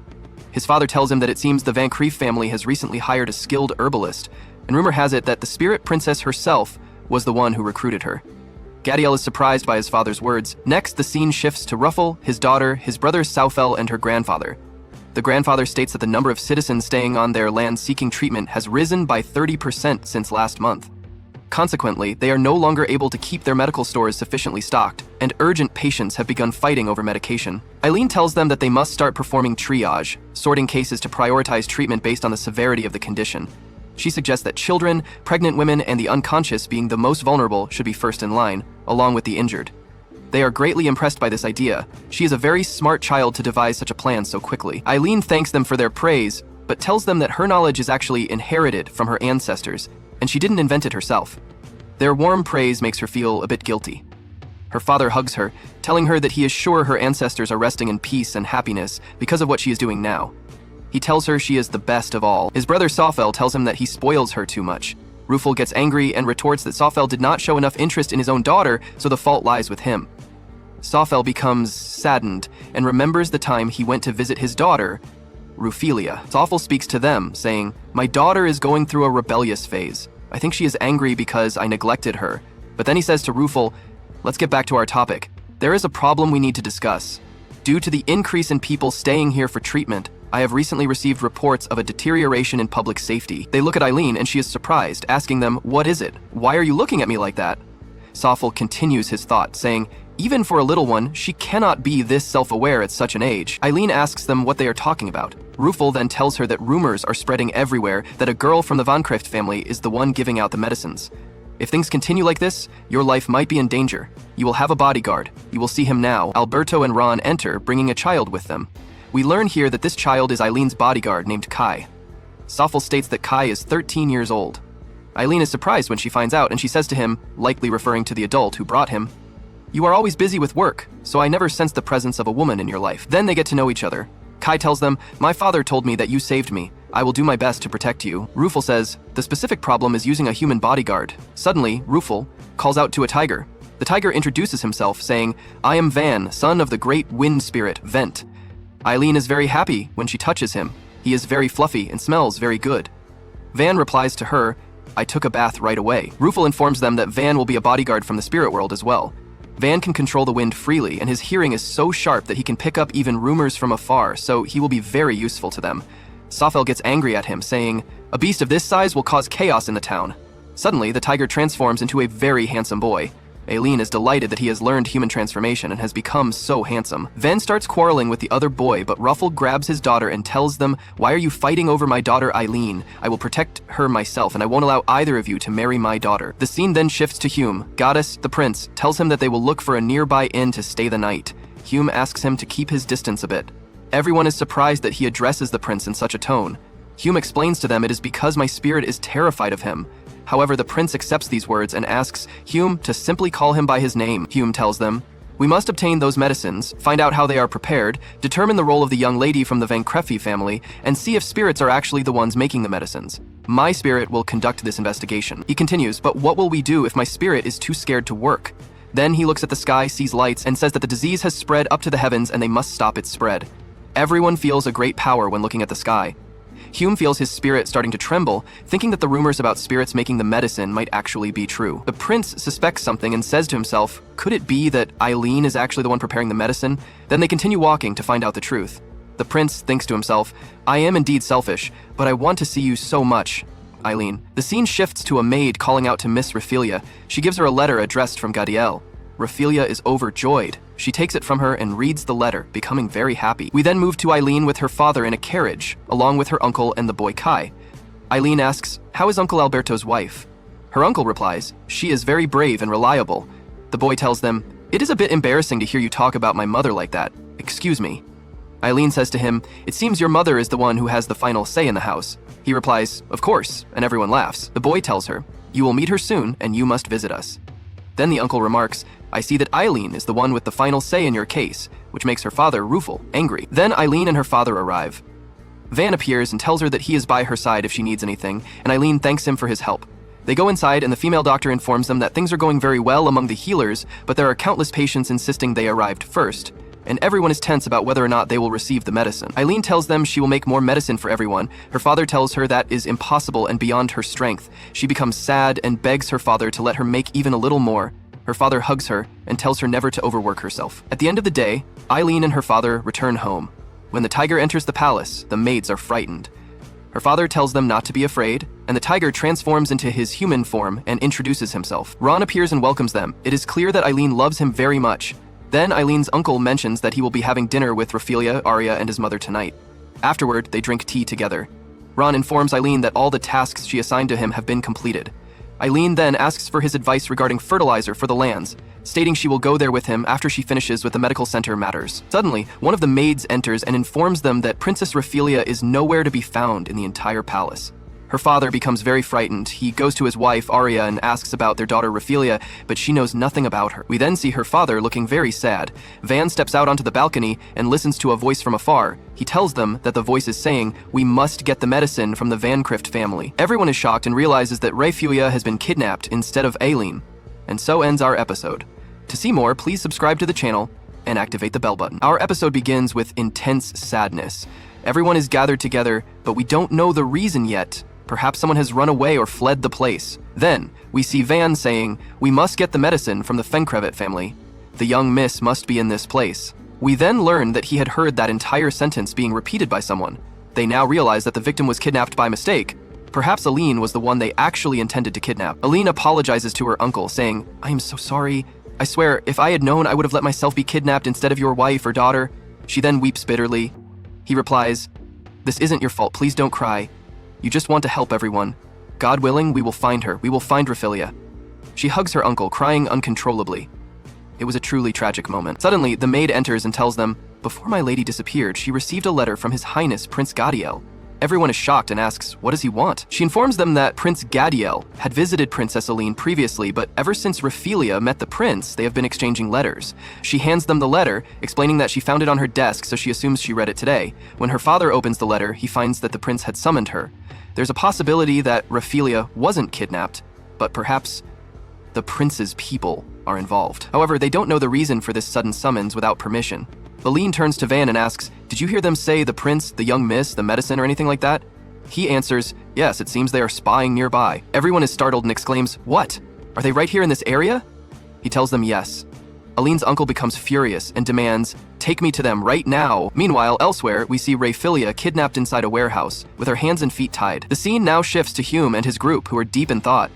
His father tells him that it seems the Vancraft family has recently hired a skilled herbalist, and rumor has it that the spirit princess herself was the one who recruited her. Gadel is surprised by his father's words. Next, the scene shifts to Ruffle, his daughter, his brother Saufel, and her grandfather. The grandfather states that the number of citizens staying on their land seeking treatment has risen by 30% since last month. Consequently, they are no longer able to keep their medical stores sufficiently stocked, and urgent patients have begun fighting over medication. Eileen tells them that they must start performing triage, sorting cases to prioritize treatment based on the severity of the condition. She suggests that children, pregnant women, and the unconscious, being the most vulnerable, should be first in line, along with the injured. They are greatly impressed by this idea. She is a very smart child to devise such a plan so quickly. Eileen thanks them for their praise, but tells them that her knowledge is actually inherited from her ancestors, and she didn't invent it herself. Their warm praise makes her feel a bit guilty. Her father hugs her, telling her that he is sure her ancestors are resting in peace and happiness because of what she is doing now. He tells her she is the best of all. His brother Saufel tells him that he spoils her too much. Rufel gets angry and retorts that Saufel did not show enough interest in his own daughter, so the fault lies with him. Saufel becomes saddened and remembers the time he went to visit his daughter, Rufelia. Saufel speaks to them, saying, "My daughter is going through a rebellious phase. I think she is angry because I neglected her." But then he says to Rufel, "Let's get back to our topic. There is a problem we need to discuss. Due to the increase in people staying here for treatment, I have recently received reports of a deterioration in public safety." They look at Eileen and she is surprised, asking them, "What is it? Why are you looking at me like that?" Saufel continues his thought, saying, "Even for a little one, she cannot be this self-aware at such an age." Eileen asks them what they are talking about. Rufel then tells her that rumors are spreading everywhere that a girl from the Vancraft family is the one giving out the medicines. If things continue like this, your life might be in danger. You will have a bodyguard. You will see him now. Alberto and Ron enter, bringing a child with them. We learn here that this child is Eileen's bodyguard named Kai. Safel states that Kai is 13 years old. Eileen is surprised when she finds out, and she says to him, likely referring to the adult who brought him, "You are always busy with work, so I never sensed the presence of a woman in your life." Then they get to know each other. Kai tells them, "My father told me that you saved me. I will do my best to protect you." Rufel says, "The specific problem is using a human bodyguard." Suddenly, Rufel calls out to a tiger. The tiger introduces himself, saying, "I am Van, son of the great wind spirit, Vent." Eileen is very happy when she touches him. He is very fluffy and smells very good. Van replies to her, "I took a bath right away." Rufel informs them that Van will be a bodyguard from the spirit world as well. Van can control the wind freely, and his hearing is so sharp that he can pick up even rumors from afar, so he will be very useful to them. Safel gets angry at him, saying, "A beast of this size will cause chaos in the town." Suddenly, the tiger transforms into a very handsome boy. Eileen is delighted that he has learned human transformation and has become so handsome. Van starts quarreling with the other boy, but Ruffle grabs his daughter and tells them, "Why are you fighting over my daughter Eileen? I will protect her myself, and I won't allow either of you to marry my daughter." The scene then shifts to Hume. Goddess, the prince, tells him that they will look for a nearby inn to stay the night. Hume asks him to keep his distance a bit. Everyone is surprised that he addresses the prince in such a tone. Hume explains to them it is because my spirit is terrified of him. However, the prince accepts these words and asks Hume to simply call him by his name. Hume tells them, "We must obtain those medicines, find out how they are prepared, determine the role of the young lady from the Van Creffi family, and see if spirits are actually the ones making the medicines. My spirit will conduct this investigation." He continues, "But what will we do if my spirit is too scared to work?" Then he looks at the sky, sees lights, and says that the disease has spread up to the heavens and they must stop its spread. Everyone feels a great power when looking at the sky. Hume feels his spirit starting to tremble, thinking that the rumors about spirits making the medicine might actually be true. The prince suspects something and says to himself, could it be that Eileen is actually the one preparing the medicine? Then they continue walking to find out the truth. The prince thinks to himself, "I am indeed selfish, but I want to see you so much, Eileen." The scene shifts to a maid calling out to Miss Raphaelia. She gives her a letter addressed from Gadiel. Raphaelia is overjoyed. She takes it from her and reads the letter, becoming very happy. We then move to Eileen with her father in a carriage, along with her uncle and the boy Kai. Eileen asks, "How is Uncle Alberto's wife?" Her uncle replies, "She is very brave and reliable." The boy tells them, "It is a bit embarrassing to hear you talk about my mother like that. Excuse me." Eileen says to him, "It seems your mother is the one who has the final say in the house." He replies, "Of course," and everyone laughs. The boy tells her, "You will meet her soon and you must visit us." Then the uncle remarks, "I see that Eileen is the one with the final say in your case," which makes her father, Rufel, angry. Then Eileen and her father arrive. Van appears and tells her that he is by her side if she needs anything, and Eileen thanks him for his help. They go inside and the female doctor informs them that things are going very well among the healers, but there are countless patients insisting they arrived first, and everyone is tense about whether or not they will receive the medicine. Eileen tells them she will make more medicine for everyone. Her father tells her that is impossible and beyond her strength. She becomes sad and begs her father to let her make even a little more. Her father hugs her and tells her never to overwork herself. At the end of the day, Eileen and her father return home. When the tiger enters the palace, the maids are frightened. Her father tells them not to be afraid, and the tiger transforms into his human form and introduces himself. Ron appears and welcomes them. It is clear that Eileen loves him very much. Then Eileen's uncle mentions that he will be having dinner with Raphaelia, Arya, and his mother tonight. Afterward, they drink tea together. Ron informs Eileen that all the tasks she assigned to him have been completed. Eileen then asks for his advice regarding fertilizer for the lands, stating she will go there with him after she finishes with the medical center matters. Suddenly, one of the maids enters and informs them that Princess Raphaelia is nowhere to be found in the entire palace. Her father becomes very frightened. He goes to his wife, Arya, and asks about their daughter Raphaelia, but she knows nothing about her. We then see her father looking very sad. Van steps out onto the balcony and listens to a voice from afar. He tells them that the voice is saying, "We must get the medicine from the Van Crift family." Everyone is shocked and realizes that Raphaelia has been kidnapped instead of Eileen. And so ends our episode. To see more, please subscribe to the channel and activate the bell button. Our episode begins with intense sadness. Everyone is gathered together, but we don't know the reason yet. Perhaps someone has run away or fled the place. Then, we see Van saying, "We must get the medicine from the Fenkrevet family. The young miss must be in this place." We then learn that he had heard that entire sentence being repeated by someone. They now realize that the victim was kidnapped by mistake. Perhaps Eileen was the one they actually intended to kidnap. Eileen apologizes to her uncle, saying, "I am so sorry. I swear, if I had known, I would have let myself be kidnapped instead of your wife or daughter." She then weeps bitterly. He replies, "This isn't your fault. Please don't cry. You just want to help everyone. God willing, we will find her. We will find Raphaelia." She hugs her uncle, crying uncontrollably. It was a truly tragic moment. Suddenly, the maid enters and tells them, "Before my lady disappeared, she received a letter from His Highness Prince Gadiel." Everyone is shocked and asks, what does he want? She informs them that Prince Gadiel had visited Princess Aline previously, but ever since Rafael met the prince, they have been exchanging letters. She hands them the letter, explaining that she found it on her desk, so she assumes she read it today. When her father opens the letter, he finds that the prince had summoned her. There's a possibility that Rafael wasn't kidnapped, but perhaps the prince's people are involved. However, they don't know the reason for this sudden summons without permission. Aline turns to Van and asks, "Did you hear them say the prince, the young miss, the medicine, or anything like that?" He answers, "Yes, it seems they are spying nearby." Everyone is startled and exclaims, "What? Are they right here in this area?" He tells them yes. Aline's uncle becomes furious and demands, "Take me to them right now." Meanwhile, elsewhere, we see Rafael kidnapped inside a warehouse, with her hands and feet tied. The scene now shifts to Hume and his group, who are deep in thought.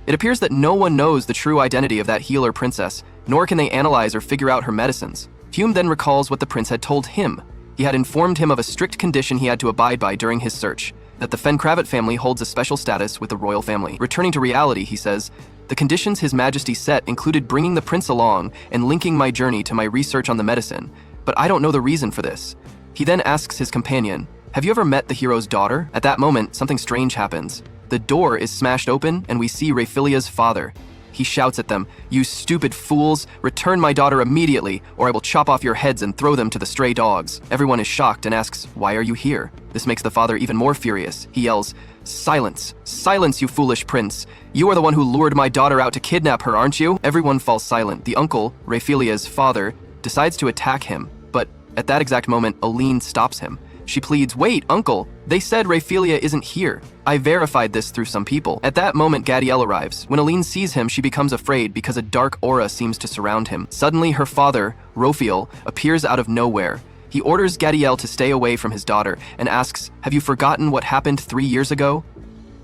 It appears that no one knows the true identity of that healer princess, nor can they analyze or figure out her medicines. Hume then recalls what the prince had told him. He had informed him of a strict condition he had to abide by during his search, that the Fenkravet family holds a special status with the royal family. Returning to reality, he says, "The conditions His Majesty set included bringing the prince along and linking my journey to my research on the medicine, but I don't know the reason for this." He then asks his companion, "Have you ever met the hero's daughter?" At that moment, something strange happens. The door is smashed open and we see Rafael's father. He shouts at them, "You stupid fools, return my daughter immediately, or I will chop off your heads and throw them to the stray dogs." Everyone is shocked and asks, "Why are you here?" This makes the father even more furious. He yells, "Silence! Silence, you foolish prince! You are the one who lured my daughter out to kidnap her, aren't you?" Everyone falls silent. The uncle, Rafael's father, decides to attack him, but at that exact moment, Aline stops him. She pleads, "Wait, uncle, they said Rafael isn't here. I verified this through some people." At that moment, Gadiel arrives. When Aline sees him, she becomes afraid because a dark aura seems to surround him. Suddenly, her father, Rafael, appears out of nowhere. He orders Gadiel to stay away from his daughter and asks, "Have you forgotten what happened 3 years ago?"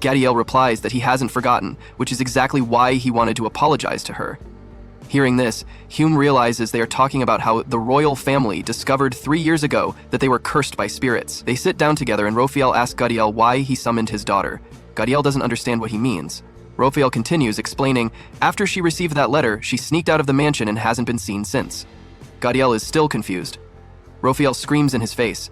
Gadiel replies that he hasn't forgotten, which is exactly why he wanted to apologize to her. Hearing this, Hume realizes they are talking about how the royal family discovered 3 years ago that they were cursed by spirits. They sit down together and Rafael asks Gadiel why he summoned his daughter. Gadiel doesn't understand what he means. Rafael continues, explaining, after she received that letter, she sneaked out of the mansion and hasn't been seen since. Gadiel is still confused. Rafael screams in his face,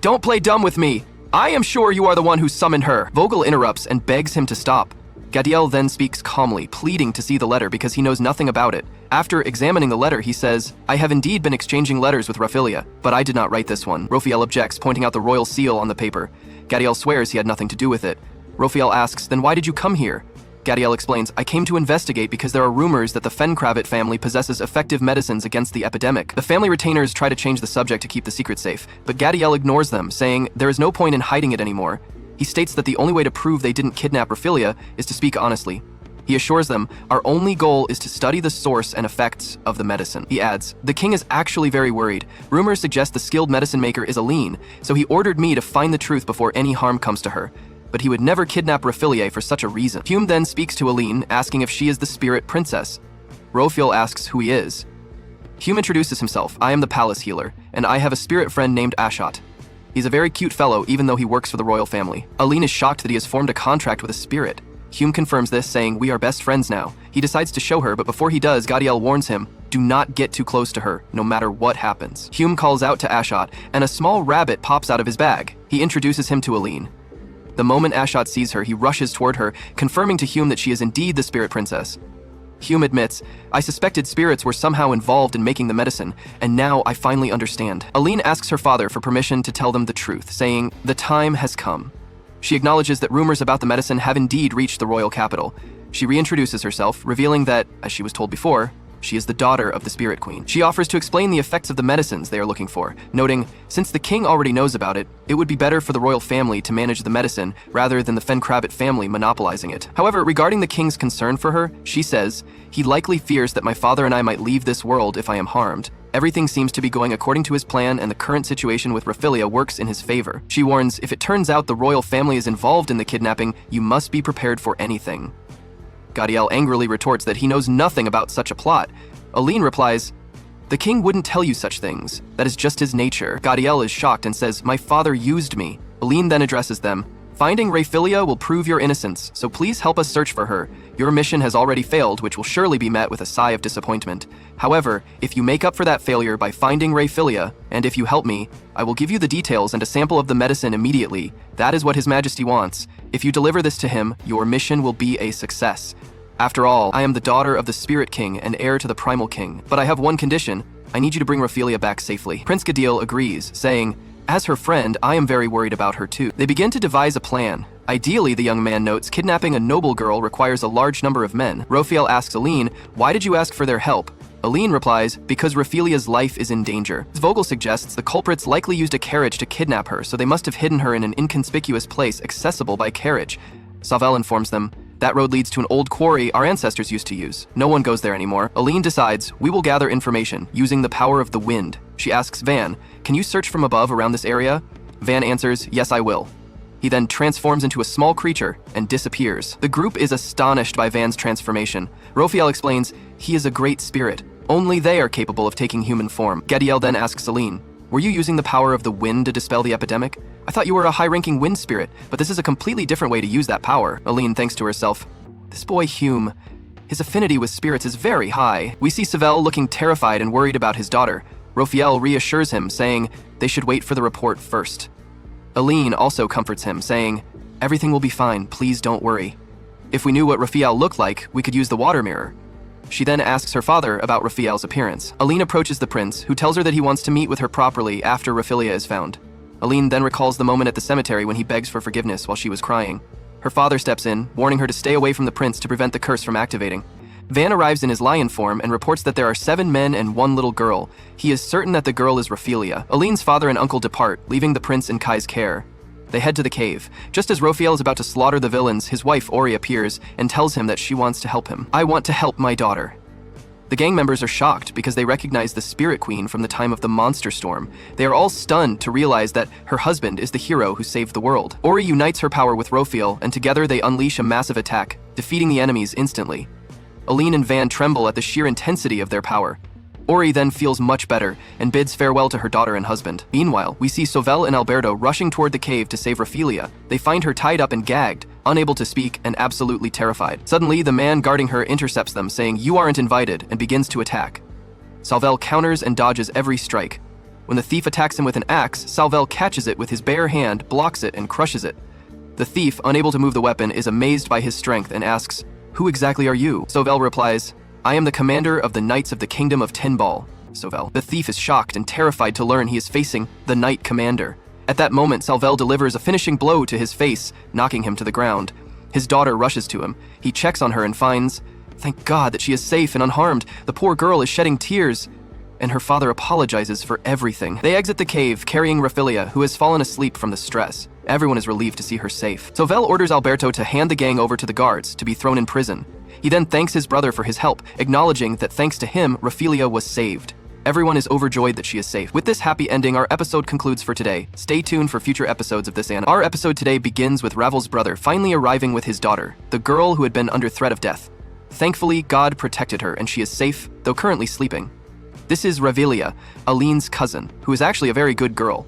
"Don't play dumb with me! I am sure you are the one who summoned her!" Vogel interrupts and begs him to stop. Gadiel then speaks calmly, pleading to see the letter because he knows nothing about it. After examining the letter, he says, "I have indeed been exchanging letters with Rafael, but I did not write this one." Rafael objects, pointing out the royal seal on the paper. Gadiel swears he had nothing to do with it. Rafael asks, "Then why did you come here?" Gadiel explains, "I came to investigate because there are rumors that the Fenkravet family possesses effective medicines against the epidemic." The family retainers try to change the subject to keep the secret safe, but Gadiel ignores them, saying there is no point in hiding it anymore. He states that the only way to prove they didn't kidnap Rafael is to speak honestly. He assures them, "Our only goal is to study the source and effects of the medicine." He adds, "The king is actually very worried. Rumors suggest the skilled medicine maker is Aline, so he ordered me to find the truth before any harm comes to her. But he would never kidnap Rafael for such a reason." Hume then speaks to Aline, asking if she is the spirit princess. Rafael asks who he is. Hume introduces himself, "I am the palace healer, and I have a spirit friend named Ashot. He's a very cute fellow even though he works for the royal family." Aline is shocked that he has formed a contract with a spirit. Hume confirms this, saying, "We are best friends now." He decides to show her, but before he does, Gadiel warns him, "Do not get too close to her, no matter what happens." Hume calls out to Ashot, and a small rabbit pops out of his bag. He introduces him to Aline. The moment Ashot sees her, he rushes toward her, confirming to Hume that she is indeed the spirit princess. Hume admits, "I suspected spirits were somehow involved in making the medicine, and now I finally understand." Aline asks her father for permission to tell them the truth, saying, "The time has come." She acknowledges that rumors about the medicine have indeed reached the royal capital. She reintroduces herself, revealing that, as she was told before, she is the daughter of the Spirit Queen. She offers to explain the effects of the medicines they are looking for, noting, since the king already knows about it, it would be better for the royal family to manage the medicine rather than the Fenkravet family monopolizing it. However, regarding the king's concern for her, she says, "He likely fears that my father and I might leave this world if I am harmed. Everything seems to be going according to his plan, and the current situation with Rafael works in his favor." She warns, if it turns out the royal family is involved in the kidnapping, you must be prepared for anything. Gadiel angrily retorts that he knows nothing about such a plot. Aline replies, "The king wouldn't tell you such things. That is just his nature." Gadiel is shocked and says, "My father used me." Aline then addresses them, Finding Raphilia will prove your innocence, so please help us search for her. Your mission has already failed, which will surely be met with a sigh of disappointment. However, if you make up for that failure by finding Raphilia, and if you help me, I will give you the details and a sample of the medicine immediately. That is what His Majesty wants. If you deliver this to him, your mission will be a success. After all, I am the daughter of the Spirit King and heir to the Primal King, but I have one condition. I need you to bring Raphilia back safely. Prince Gadil agrees, saying, as her friend, I am very worried about her too. They begin to devise a plan. Ideally, the young man notes, kidnapping a noble girl requires a large number of men. Raphael asks Aline, why did you ask for their help? Aline replies, because Raphilia's life is in danger. Vogel suggests the culprits likely used a carriage to kidnap her, so they must have hidden her in an inconspicuous place accessible by carriage. Sauvel informs them, that road leads to an old quarry our ancestors used to use. No one goes there anymore. Aline decides, we will gather information, using the power of the wind. She asks Van, can you search from above around this area? Van answers, yes, I will. He then transforms into a small creature and disappears. The group is astonished by Van's transformation. Raphael explains, he is a great spirit. Only they are capable of taking human form. Gadiel then asks Aline, were you using the power of the wind to dispel the epidemic? I thought you were a high-ranking wind spirit, but this is a completely different way to use that power. Aline thinks to herself, this boy Hume, his affinity with spirits is very high. We see Sauvel looking terrified and worried about his daughter. Raphael reassures him, saying they should wait for the report first. Aline also comforts him, saying, everything will be fine, please don't worry. If we knew what Raphael looked like, we could use the water mirror. She then asks her father about Raphael's appearance. Aline approaches the prince, who tells her that he wants to meet with her properly after Raphilia is found. Aline then recalls the moment at the cemetery when he begs for forgiveness while she was crying. Her father steps in, warning her to stay away from the prince to prevent the curse from activating. Van arrives in his lion form and reports that there are 7 men and 1 little girl. He is certain that the girl is Raphilia. Aline's father and uncle depart, leaving the prince in Kai's care. They head to the cave. Just as Raphael is about to slaughter the villains, his wife Ori appears and tells him that she wants to help him. I want to help my daughter. The gang members are shocked because they recognize the Spirit Queen from the time of the monster storm. They are all stunned to realize that her husband is the hero who saved the world. Ori unites her power with Raphael, and together they unleash a massive attack, defeating the enemies instantly. Aline and Van tremble at the sheer intensity of their power. Ori then feels much better and bids farewell to her daughter and husband. Meanwhile, we see Sauvel and Alberto rushing toward the cave to save Raphilia. They find her tied up and gagged, unable to speak and absolutely terrified. Suddenly, the man guarding her intercepts them, saying, you aren't invited, and begins to attack. Sauvel counters and dodges every strike. When the thief attacks him with an axe, Sauvel catches it with his bare hand, blocks it, and crushes it. The thief, unable to move the weapon, is amazed by his strength and asks, who exactly are you? Sauvel replies, I am the commander of the Knights of the Kingdom of Tinball. Sauvel. The thief is shocked and terrified to learn he is facing the Knight Commander. At that moment, Sauvel delivers a finishing blow to his face, knocking him to the ground. His daughter rushes to him. He checks on her and finds, thank God that she is safe and unharmed. The poor girl is shedding tears, and her father apologizes for everything. They exit the cave, carrying Raphilia, who has fallen asleep from the stress. Everyone is relieved to see her safe. Sauvel orders Alberto to hand the gang over to the guards to be thrown in prison. He then thanks his brother for his help, acknowledging that thanks to him, Raphilia was saved. Everyone is overjoyed that she is safe. With this happy ending, our episode concludes for today. Stay tuned for future episodes of this anime. Our episode today begins with Ravel's brother finally arriving with his daughter, the girl who had been under threat of death. Thankfully, God protected her and she is safe, though currently sleeping. This is Ravilia, Aline's cousin, who is actually a very good girl.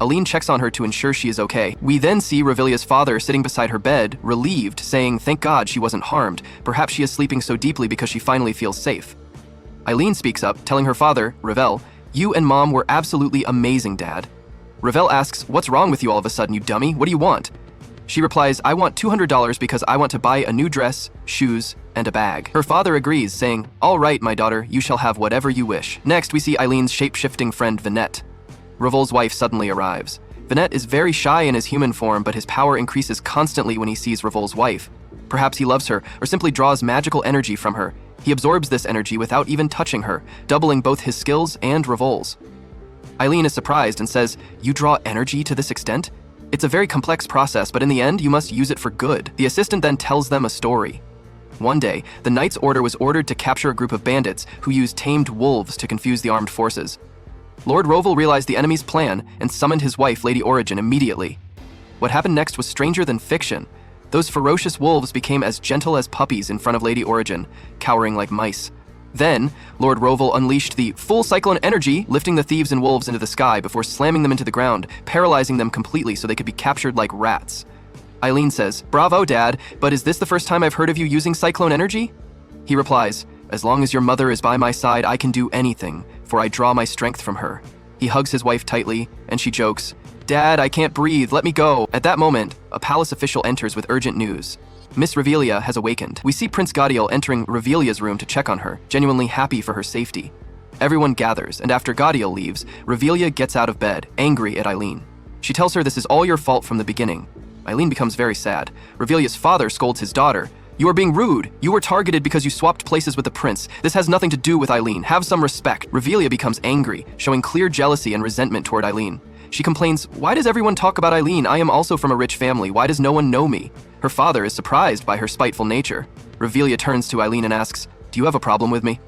Aline checks on her to ensure she is okay. We then see Ravilia's father sitting beside her bed, relieved, saying thank God she wasn't harmed. Perhaps she is sleeping so deeply because she finally feels safe. Eileen speaks up, telling her father, Ravel, you and Mom were absolutely amazing, Dad. Ravel asks, what's wrong with you all of a sudden, you dummy? What do you want? She replies, I want $200 because I want to buy a new dress, shoes, and a bag. Her father agrees, saying, all right, my daughter, you shall have whatever you wish. Next, we see Eileen's shape-shifting friend, Vinette. Ravel's wife suddenly arrives. Vinette is very shy in his human form, but his power increases constantly when he sees Ravel's wife. Perhaps he loves her, or simply draws magical energy from her. He absorbs this energy without even touching her, doubling both his skills and Ravel's. Eileen is surprised and says, you draw energy to this extent? It's a very complex process, but in the end, you must use it for good. The assistant then tells them a story. One day, the Knight's order was ordered to capture a group of bandits who used tamed wolves to confuse the armed forces. Lord Roval realized the enemy's plan and summoned his wife, Lady Origin, immediately. What happened next was stranger than fiction. Those ferocious wolves became as gentle as puppies in front of Lady Origin, cowering like mice. Then, Lord Roval unleashed the full cyclone energy, lifting the thieves and wolves into the sky before slamming them into the ground, paralyzing them completely so they could be captured like rats. Eileen says, "Bravo, Dad, but is this the first time I've heard of you using cyclone energy?" He replies, "As long as your mother is by my side, I can do anything, for I draw my strength from her." He hugs his wife tightly, and she jokes, "Dad, I can't breathe, let me go." At that moment, a palace official enters with urgent news. Miss Revelia has awakened. We see Prince Gadiel entering Revelia's room to check on her, genuinely happy for her safety. Everyone gathers, and after Gadiel leaves, Revelia gets out of bed, angry at Eileen. She tells her this is all your fault from the beginning. Eileen becomes very sad. Revelia's father scolds his daughter. "You are being rude. You were targeted because you swapped places with the prince. This has nothing to do with Eileen. Have some respect." Revelia becomes angry, showing clear jealousy and resentment toward Eileen. She complains, "Why does everyone talk about Eileen? I am also from a rich family. Why does no one know me?" Her father is surprised by her spiteful nature. Revelia turns to Eileen and asks, "Do you have a problem with me?"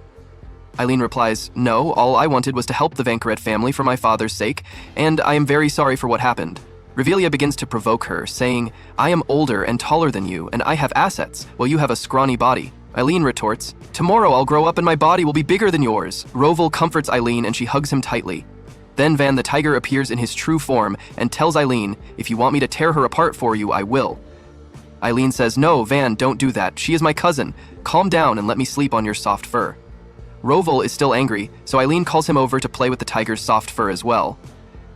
Eileen replies, "No, all I wanted was to help the Vancaret family for my father's sake, and I am very sorry for what happened." Revelia begins to provoke her, saying, "I am older and taller than you, and I have assets, while you have a scrawny body." Eileen retorts, "Tomorrow I'll grow up and my body will be bigger than yours." Roval comforts Eileen and she hugs him tightly. Then Van the tiger appears in his true form and tells Eileen, "If you want me to tear her apart for you, I will." Eileen says, "No, Van, don't do that. She is my cousin. Calm down and let me sleep on your soft fur." Roval is still angry, so Eileen calls him over to play with the tiger's soft fur as well.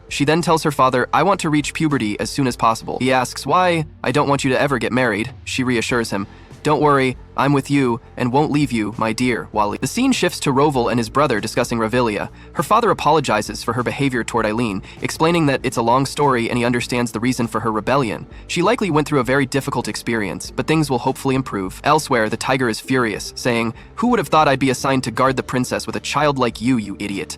She then tells her father, "I want to reach puberty as soon as possible." He asks, "Why?" "I don't want you to ever get married." She reassures him, "Don't worry, I'm with you and won't leave you, my dear Wally." The scene shifts to Roval and his brother discussing Revelia. Her father apologizes for her behavior toward Eileen, explaining that it's a long story and he understands the reason for her rebellion. She likely went through a very difficult experience, but things will hopefully improve. Elsewhere, the tiger is furious, saying, "Who would have thought I'd be assigned to guard the princess with a child like you idiot?"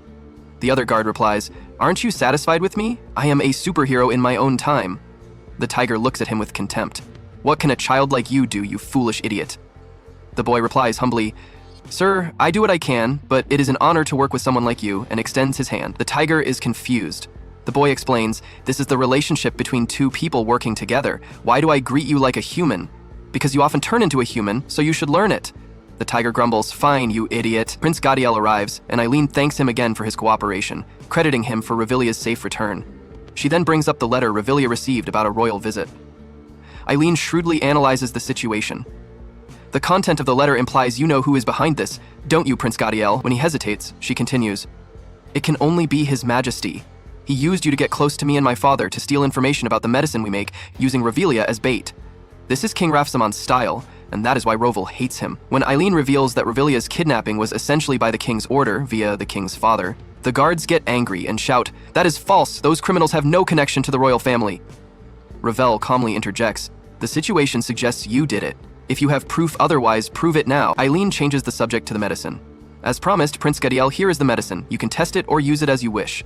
The other guard replies, "Aren't you satisfied with me? I am a superhero in my own time." The tiger looks at him with contempt. "What can a child like you do, you foolish idiot?" The boy replies humbly, "Sir, I do what I can, but it is an honor to work with someone like you," and extends his hand. The tiger is confused. The boy explains, "This is the relationship between two people working together. Why do I greet you like a human? Because you often turn into a human, so you should learn it." The tiger grumbles, "Fine, you idiot." Prince Gadiel arrives, and Eileen thanks him again for his cooperation, crediting him for Revelia's safe return. She then brings up the letter Revelia received about a royal visit. Eileen shrewdly analyzes the situation. "The content of the letter implies you know who is behind this, don't you, Prince Gadiel?" When he hesitates, she continues, "It can only be His Majesty. He used you to get close to me and my father to steal information about the medicine we make, using Revelia as bait. This is King Rafsamon's style, and that is why Roval hates him." When Eileen reveals that Revelia's kidnapping was essentially by the king's order, via the king's father, the guards get angry and shout, "That is false! Those criminals have no connection to the royal family." Ravel calmly interjects, "The situation suggests you did it. If you have proof otherwise, prove it now." Eileen changes the subject to the medicine. "As promised, Prince Gadiel, here is the medicine. You can test it or use it as you wish."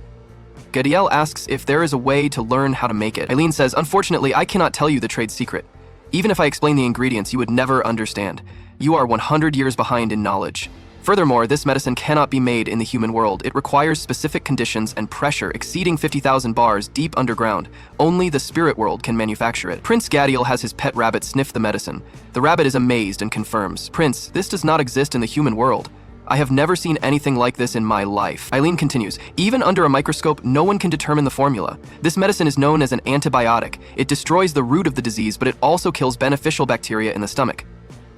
Gadiel asks if there is a way to learn how to make it. Eileen says, "Unfortunately, I cannot tell you the trade secret. Even if I explain the ingredients, you would never understand. You are 100 years behind in knowledge. Furthermore, this medicine cannot be made in the human world. It requires specific conditions and pressure exceeding 50,000 bars deep underground. Only the spirit world can manufacture it." Prince Gadiel has his pet rabbit sniff the medicine. The rabbit is amazed and confirms, "Prince, this does not exist in the human world. I have never seen anything like this in my life." Eileen continues, "Even under a microscope, no one can determine the formula. This medicine is known as an antibiotic. It destroys the root of the disease, but it also kills beneficial bacteria in the stomach.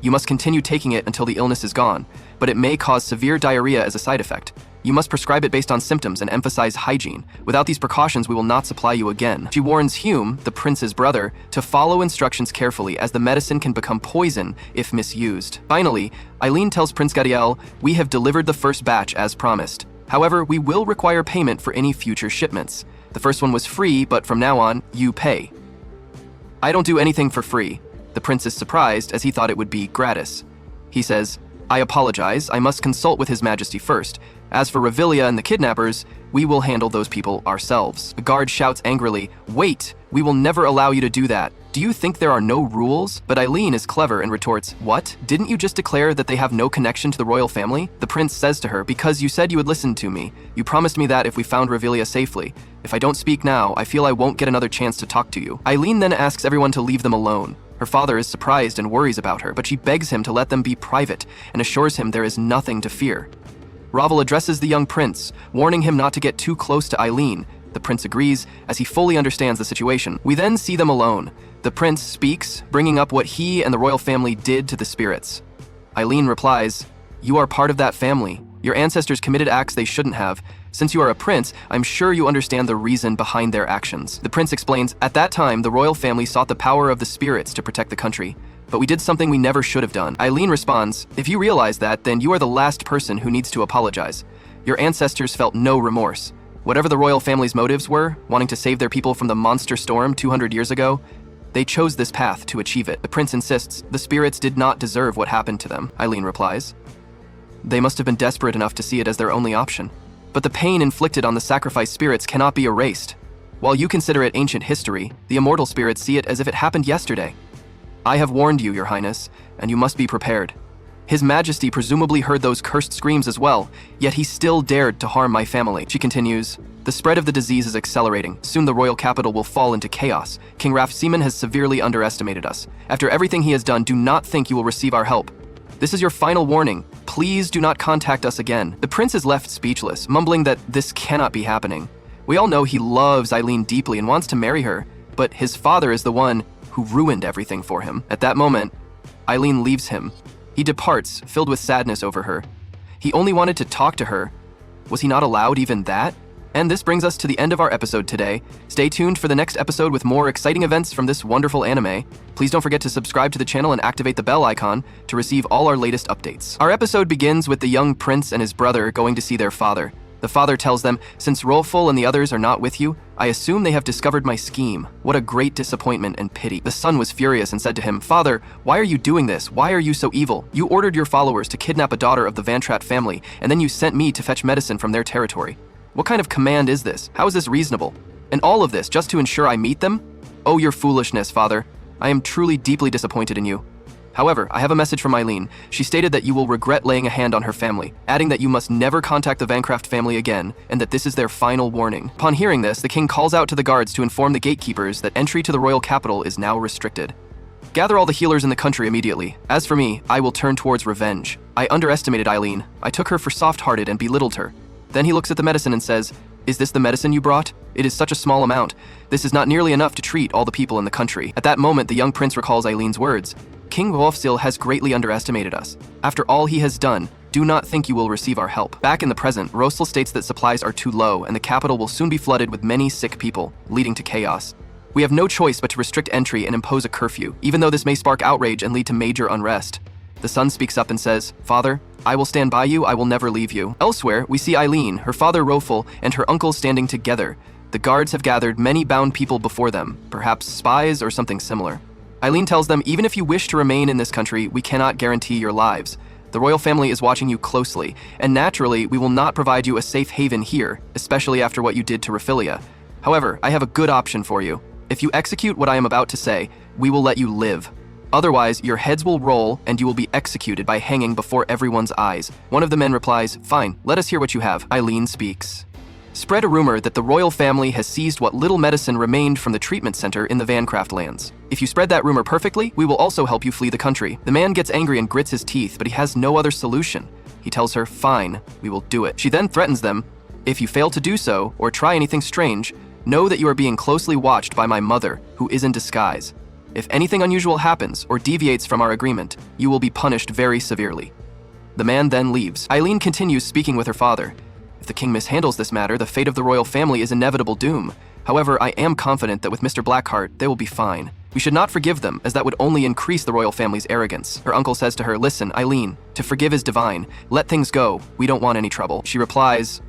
You must continue taking it until the illness is gone, but it may cause severe diarrhea as a side effect. You must prescribe it based on symptoms and emphasize hygiene. Without these precautions, we will not supply you again." She warns Hume, the prince's brother, to follow instructions carefully as the medicine can become poison if misused. Finally, Eileen tells Prince Gadiel, "We have delivered the first batch as promised. However, we will require payment for any future shipments. The first one was free, but from now on, you pay." "I don't do anything for free." The prince is surprised as he thought it would be gratis. He says, "I apologize, I must consult with His Majesty first. As for Revelia and the kidnappers, we will handle those people ourselves." The guard shouts angrily, "Wait, we will never allow you to do that. Do you think there are no rules?" But Eileen is clever and retorts, "What? Didn't you just declare that they have no connection to the royal family?" The prince says to her, "Because you said you would listen to me. You promised me that if we found Revelia safely. If I don't speak now, I feel I won't get another chance to talk to you." Eileen then asks everyone to leave them alone. Her father is surprised and worries about her, but she begs him to let them be private and assures him there is nothing to fear. Ravel addresses the young prince, warning him not to get too close to Eileen, The prince agrees, as he fully understands the situation. We then see them alone. The prince speaks, bringing up what he and the royal family did to the spirits. Eileen replies, "You are part of that family. Your ancestors committed acts they shouldn't have. Since you are a prince, I'm sure you understand the reason behind their actions." The prince explains, "At that time, the royal family sought the power of the spirits to protect the country. But we did something we never should have done." Eileen responds, "If you realize that, then you are the last person who needs to apologize. Your ancestors felt no remorse. Whatever the royal family's motives were, wanting to save their people from the monster storm 200 years ago, they chose this path to achieve it." The prince insists, "The spirits did not deserve what happened to them." Eileen replies, "They must have been desperate enough to see it as their only option. But the pain inflicted on the sacrificed spirits cannot be erased. While you consider it ancient history, the immortal spirits see it as if it happened yesterday. I have warned you, Your Highness, and you must be prepared. His Majesty presumably heard those cursed screams as well, yet he still dared to harm my family." She continues, "The spread of the disease is accelerating. Soon the royal capital will fall into chaos. King Raf-Seeman has severely underestimated us. After everything he has done, do not think you will receive our help. This is your final warning. Please do not contact us again." The prince is left speechless, mumbling that this cannot be happening. We all know he loves Eileen deeply and wants to marry her, but his father is the one who ruined everything for him. At that moment, Eileen leaves him. He departs, filled with sadness over her. He only wanted to talk to her. Was he not allowed even that? And this brings us to the end of our episode today. Stay tuned for the next episode with more exciting events from this wonderful anime. Please don't forget to subscribe to the channel and activate the bell icon to receive all our latest updates. Our episode begins with the young prince and his brother going to see their father. The father tells them, "Since Rafael and the others are not with you, I assume they have discovered my scheme. What a great disappointment and pity." The son was furious and said to him, "Father, why are you doing this? Why are you so evil? You ordered your followers to kidnap a daughter of the Vantrat family, and then you sent me to fetch medicine from their territory. What kind of command is this? How is this reasonable? And all of this just to ensure I meet them? Oh, your foolishness, father. I am truly deeply disappointed in you. However, I have a message from Eileen. She stated that you will regret laying a hand on her family, adding that you must never contact the Vancraft family again, and that this is their final warning." Upon hearing this, the king calls out to the guards to inform the gatekeepers that entry to the royal capital is now restricted. "Gather all the healers in the country immediately. As for me, I will turn towards revenge. I underestimated Eileen. I took her for soft-hearted and belittled her." Then he looks at the medicine and says, "Is this the medicine you brought? It is such a small amount. This is not nearly enough to treat all the people in the country." At that moment, the young prince recalls Eileen's words. "King Rafael has greatly underestimated us. After all he has done, do not think you will receive our help." Back in the present, Rafael states that supplies are too low and the capital will soon be flooded with many sick people, leading to chaos. "We have no choice but to restrict entry and impose a curfew, even though this may spark outrage and lead to major unrest." The son speaks up and says, "Father, I will stand by you, I will never leave you." Elsewhere, we see Eileen, her father Rafael, and her uncle standing together. The guards have gathered many bound people before them, perhaps spies or something similar. Eileen tells them, "Even if you wish to remain in this country, we cannot guarantee your lives. The royal family is watching you closely, and naturally, we will not provide you a safe haven here, especially after what you did to Raphaelia. However, I have a good option for you. If you execute what I am about to say, we will let you live. Otherwise, your heads will roll and you will be executed by hanging before everyone's eyes." One of the men replies, "Fine, let us hear what you have." Eileen speaks. "Spread a rumor that the royal family has seized what little medicine remained from the treatment center in the Vancraft lands. If you spread that rumor perfectly, we will also help you flee the country." The man gets angry and grits his teeth, but he has no other solution. He tells her, "Fine, we will do it." She then threatens them, "If you fail to do so, or try anything strange, know that you are being closely watched by my mother, who is in disguise. If anything unusual happens or deviates from our agreement, you will be punished very severely." The man then leaves. Eileen continues speaking with her father. "If the king mishandles this matter, the fate of the royal family is inevitable doom. However, I am confident that with Mr. Blackheart, they will be fine. We should not forgive them, as that would only increase the royal family's arrogance." Her uncle says to her, "Listen, Eileen, to forgive is divine. Let things go. We don't want any trouble." She replies,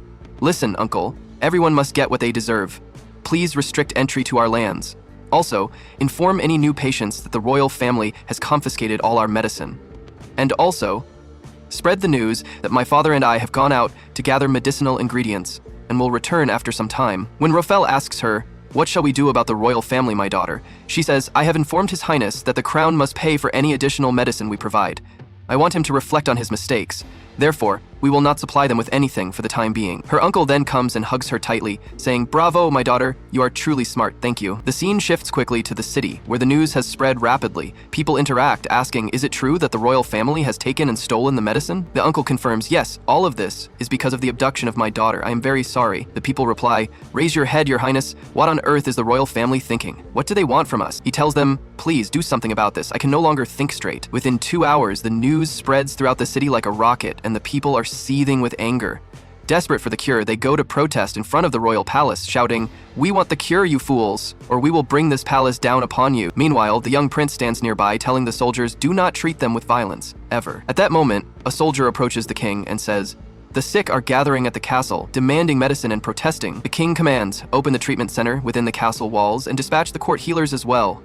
"Listen, uncle, everyone must get what they deserve. Please restrict entry to our lands. Also, inform any new patients that the royal family has confiscated all our medicine. And also, spread the news that my father and I have gone out to gather medicinal ingredients and will return after some time." When Rafael asks her, "What shall we do about the royal family, my daughter?" she says, "I have informed His Highness that the crown must pay for any additional medicine we provide. I want him to reflect on his mistakes. Therefore, We will not supply them with anything for the time being. Her uncle then comes and hugs her tightly, saying, "Bravo, my daughter, you are truly smart, thank you." The scene shifts quickly to the city, where the news has spread rapidly. People interact, asking, is it true that the royal family has taken and stolen the medicine? The uncle confirms, yes, all of this is because of the abduction of my daughter. I am very sorry. The people reply, raise your head, your highness. What on earth is the royal family thinking? What do they want from us? He tells them, please do something about this. I can no longer think straight. Within 2 hours, the news spreads throughout the city like a rocket, and the people are seething with anger. Desperate for the cure, they go to protest in front of the royal palace, shouting, "We want the cure, you fools, or we will bring this palace down upon you." Meanwhile, the young prince stands nearby, telling the soldiers, do not treat them with violence, ever. At that moment, a soldier approaches the king and says, the sick are gathering at the castle, demanding medicine and protesting. The king commands, open the treatment center within the castle walls and dispatch the court healers as well.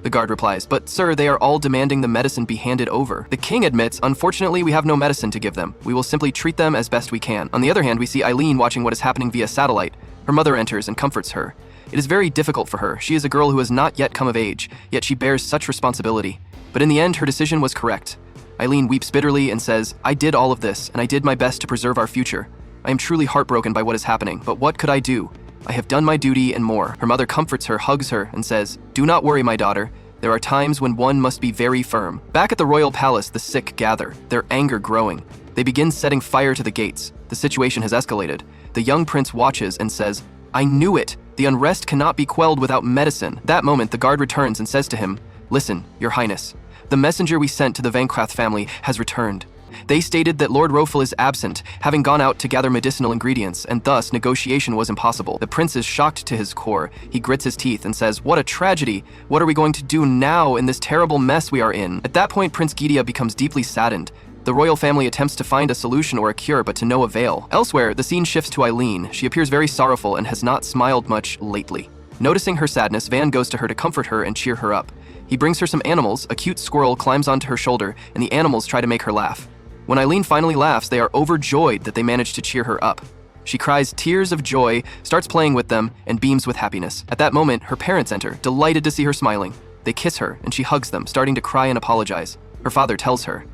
The guard replies, but sir, they are all demanding the medicine be handed over. The king admits, unfortunately, we have no medicine to give them. We will simply treat them as best we can. On the other hand, we see Eileen watching what is happening via satellite. Her mother enters and comforts her. It is very difficult for her. She is a girl who has not yet come of age, yet she bears such responsibility. But in the end, her decision was correct. Eileen weeps bitterly and says, I did all of this, and I did my best to preserve our future. I am truly heartbroken by what is happening, but what could I do? I have done my duty and more. Her mother comforts her, hugs her, and says, do not worry, my daughter. There are times when one must be very firm. Back at the royal palace, the sick gather, their anger growing. They begin setting fire to the gates. The situation has escalated. The young prince watches and says, I knew it. The unrest cannot be quelled without medicine. That moment, the guard returns and says to him, listen, your highness. The messenger we sent to the Vancrath family has returned. They stated that Lord Rafael is absent, having gone out to gather medicinal ingredients, and thus negotiation was impossible. The prince is shocked to his core. He grits his teeth and says, what a tragedy! What are we going to do now in this terrible mess we are in? At that point, Prince Gidia becomes deeply saddened. The royal family attempts to find a solution or a cure, but to no avail. Elsewhere, the scene shifts to Eileen. She appears very sorrowful and has not smiled much lately. Noticing her sadness, Van goes to her to comfort her and cheer her up. He brings her some animals. A cute squirrel climbs onto her shoulder, and the animals try to make her laugh. When Eileen finally laughs, they are overjoyed that they managed to cheer her up. She cries tears of joy, starts playing with them, and beams with happiness. At that moment, her parents enter, delighted to see her smiling. They kiss her, and she hugs them, starting to cry and apologize. Her father tells her,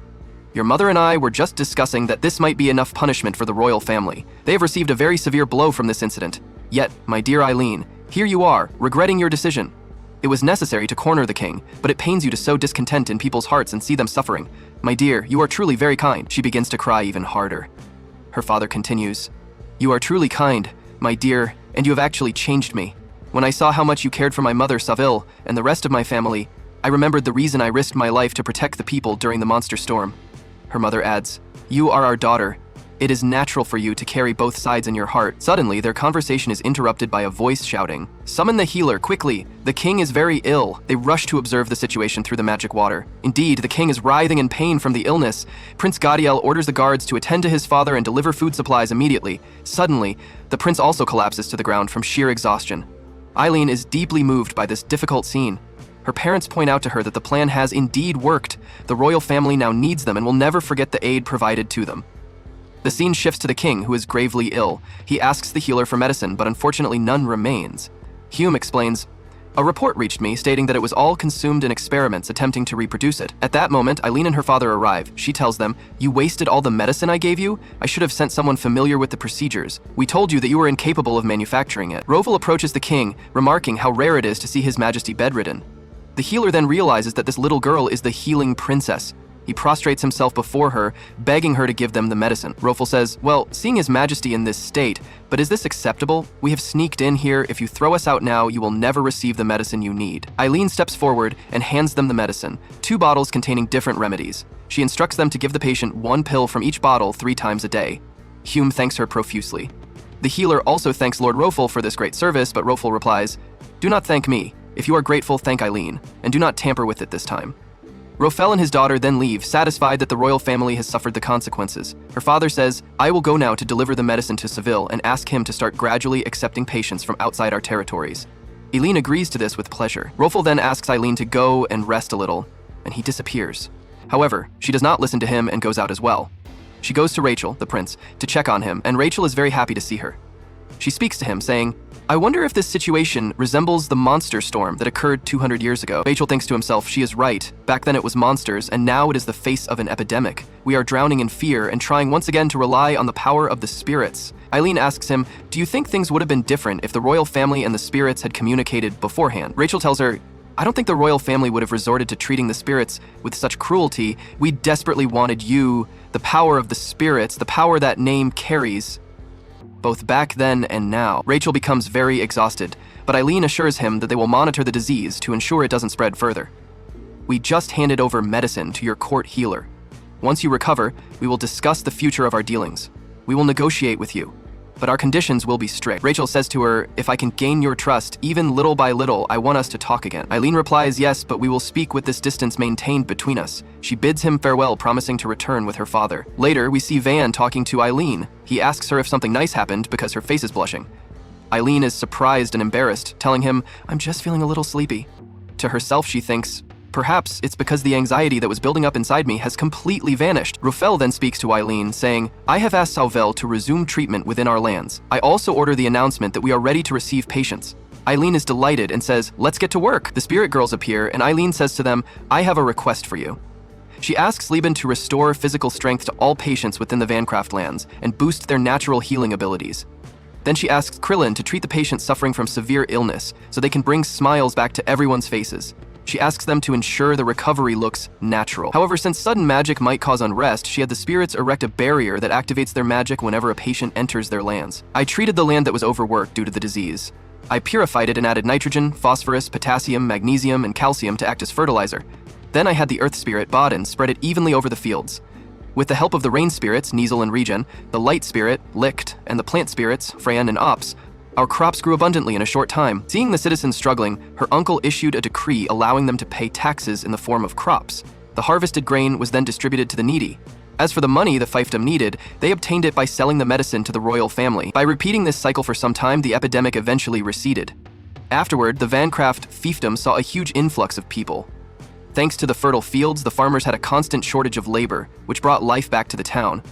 your mother and I were just discussing that this might be enough punishment for the royal family. They have received a very severe blow from this incident. Yet, my dear Eileen, here you are, regretting your decision. It was necessary to corner the king, but it pains you to sow discontent in people's hearts and see them suffering. My dear, you are truly very kind. She begins to cry even harder. Her father continues, you are truly kind, my dear, and you have actually changed me. When I saw how much you cared for my mother, Saville, and the rest of my family, I remembered the reason I risked my life to protect the people during the monster storm. Her mother adds, you are our daughter. It is natural for you to carry both sides in your heart. Suddenly, their conversation is interrupted by a voice shouting, summon the healer, quickly! The king is very ill. They rush to observe the situation through the magic water. Indeed, the king is writhing in pain from the illness. Prince Gadiel orders the guards to attend to his father and deliver food supplies immediately. Suddenly, the prince also collapses to the ground from sheer exhaustion. Eileen is deeply moved by this difficult scene. Her parents point out to her that the plan has indeed worked. The royal family now needs them and will never forget the aid provided to them. The scene shifts to the king, who is gravely ill. He asks the healer for medicine, but unfortunately none remains. Hume explains, a report reached me stating that it was all consumed in experiments attempting to reproduce it. At that moment, Eileen and her father arrive. She tells them, you wasted all the medicine I gave you? I should have sent someone familiar with the procedures. We told you that you were incapable of manufacturing it. Rafael approaches the king, remarking how rare it is to see his majesty bedridden. The healer then realizes that this little girl is the healing princess. He prostrates himself before her, begging her to give them the medicine. Rafael says, well, seeing his majesty in this state, but is this acceptable? We have sneaked in here. If you throw us out now, you will never receive the medicine you need. Eileen steps forward and hands them the medicine, 2 bottles containing different remedies. She instructs them to give the patient 1 pill from each bottle 3 times a day. Hume thanks her profusely. The healer also thanks Lord Rafael for this great service, but Rafael replies, do not thank me. If you are grateful, thank Eileen, and do not tamper with it this time. Rafael and his daughter then leave, satisfied that the royal family has suffered the consequences. Her father says, I will go now to deliver the medicine to Seville and ask him to start gradually accepting patients from outside our territories. Eileen agrees to this with pleasure. Rafael then asks Eileen to go and rest a little, and he disappears. However, she does not listen to him and goes out as well. She goes to Rachel, the prince, to check on him, and Rachel is very happy to see her. She speaks to him, saying, I wonder if this situation resembles the monster storm that occurred 200 years ago. Rachel thinks to himself, she is right. Back then it was monsters, and now it is the face of an epidemic. We are drowning in fear and trying once again to rely on the power of the spirits. Eileen asks him, do you think things would have been different if the royal family and the spirits had communicated beforehand? Rachel tells her, I don't think the royal family would have resorted to treating the spirits with such cruelty. We desperately wanted you, the power of the spirits, the power that name carries, both back then and now. Rachel becomes very exhausted, but Eileen assures him that they will monitor the disease to ensure it doesn't spread further. We just handed over medicine to your court healer. Once you recover, we will discuss the future of our dealings. We will negotiate with you, but our conditions will be strict. Rachel says to her, if I can gain your trust, even little by little, I want us to talk again. Eileen replies, yes, but we will speak with this distance maintained between us. She bids him farewell, promising to return with her father. Later, we see Van talking to Eileen. He asks her if something nice happened because her face is blushing. Eileen is surprised and embarrassed, telling him, I'm just feeling a little sleepy. To herself, she thinks, perhaps it's because the anxiety that was building up inside me has completely vanished. Rafael then speaks to Eileen, saying, I have asked Sauvel to resume treatment within our lands. I also order the announcement that we are ready to receive patients. Eileen is delighted and says, let's get to work. The spirit girls appear, and Eileen says to them, I have a request for you. She asks Lieben to restore physical strength to all patients within the Vancraft lands and boost their natural healing abilities. Then she asks Krillin to treat the patients suffering from severe illness so they can bring smiles back to everyone's faces. She asks them to ensure the recovery looks natural. However, since sudden magic might cause unrest, she had the spirits erect a barrier that activates their magic whenever a patient enters their lands. I treated the land that was overworked due to the disease. I purified it and added nitrogen, phosphorus, potassium, magnesium, and calcium to act as fertilizer. Then I had the earth spirit, Baden, spread it evenly over the fields. With the help of the rain spirits, Nizel and Regen, the light spirit, Licht, and the plant spirits, Freyan and Ops, our crops grew abundantly in a short time. Seeing the citizens struggling, her uncle issued a decree allowing them to pay taxes in the form of crops. The harvested grain was then distributed to the needy. As for the money the fiefdom needed, they obtained it by selling the medicine to the royal family. By repeating this cycle for some time, the epidemic eventually receded. Afterward, the Vancraft fiefdom saw a huge influx of people. Thanks to the fertile fields, the farmers had a constant shortage of labor, which brought life back to the town.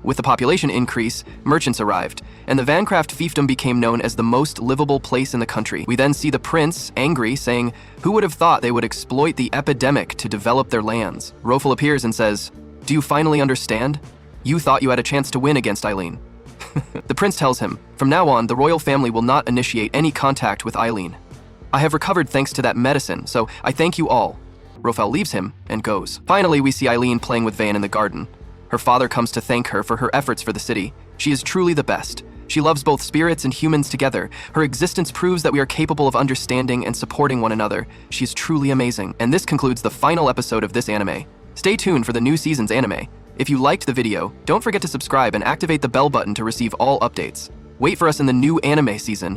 With the population increase, merchants arrived, and the Vancraft fiefdom became known as the most livable place in the country. We then see the prince, angry, saying, who would have thought they would exploit the epidemic to develop their lands? Rafael appears and says, do you finally understand? You thought you had a chance to win against Eileen. The prince tells him, from now on, the royal family will not initiate any contact with Eileen. I have recovered thanks to that medicine, so I thank you all. Rafael leaves him and goes. Finally, we see Eileen playing with Van in the garden. Her father comes to thank her for her efforts for the city. She is truly the best. She loves both spirits and humans together. Her existence proves that we are capable of understanding and supporting one another. She is truly amazing. And this concludes the final episode of this anime. Stay tuned for the new season's anime. If you liked the video, don't forget to subscribe and activate the bell button to receive all updates. Wait for us in the new anime season.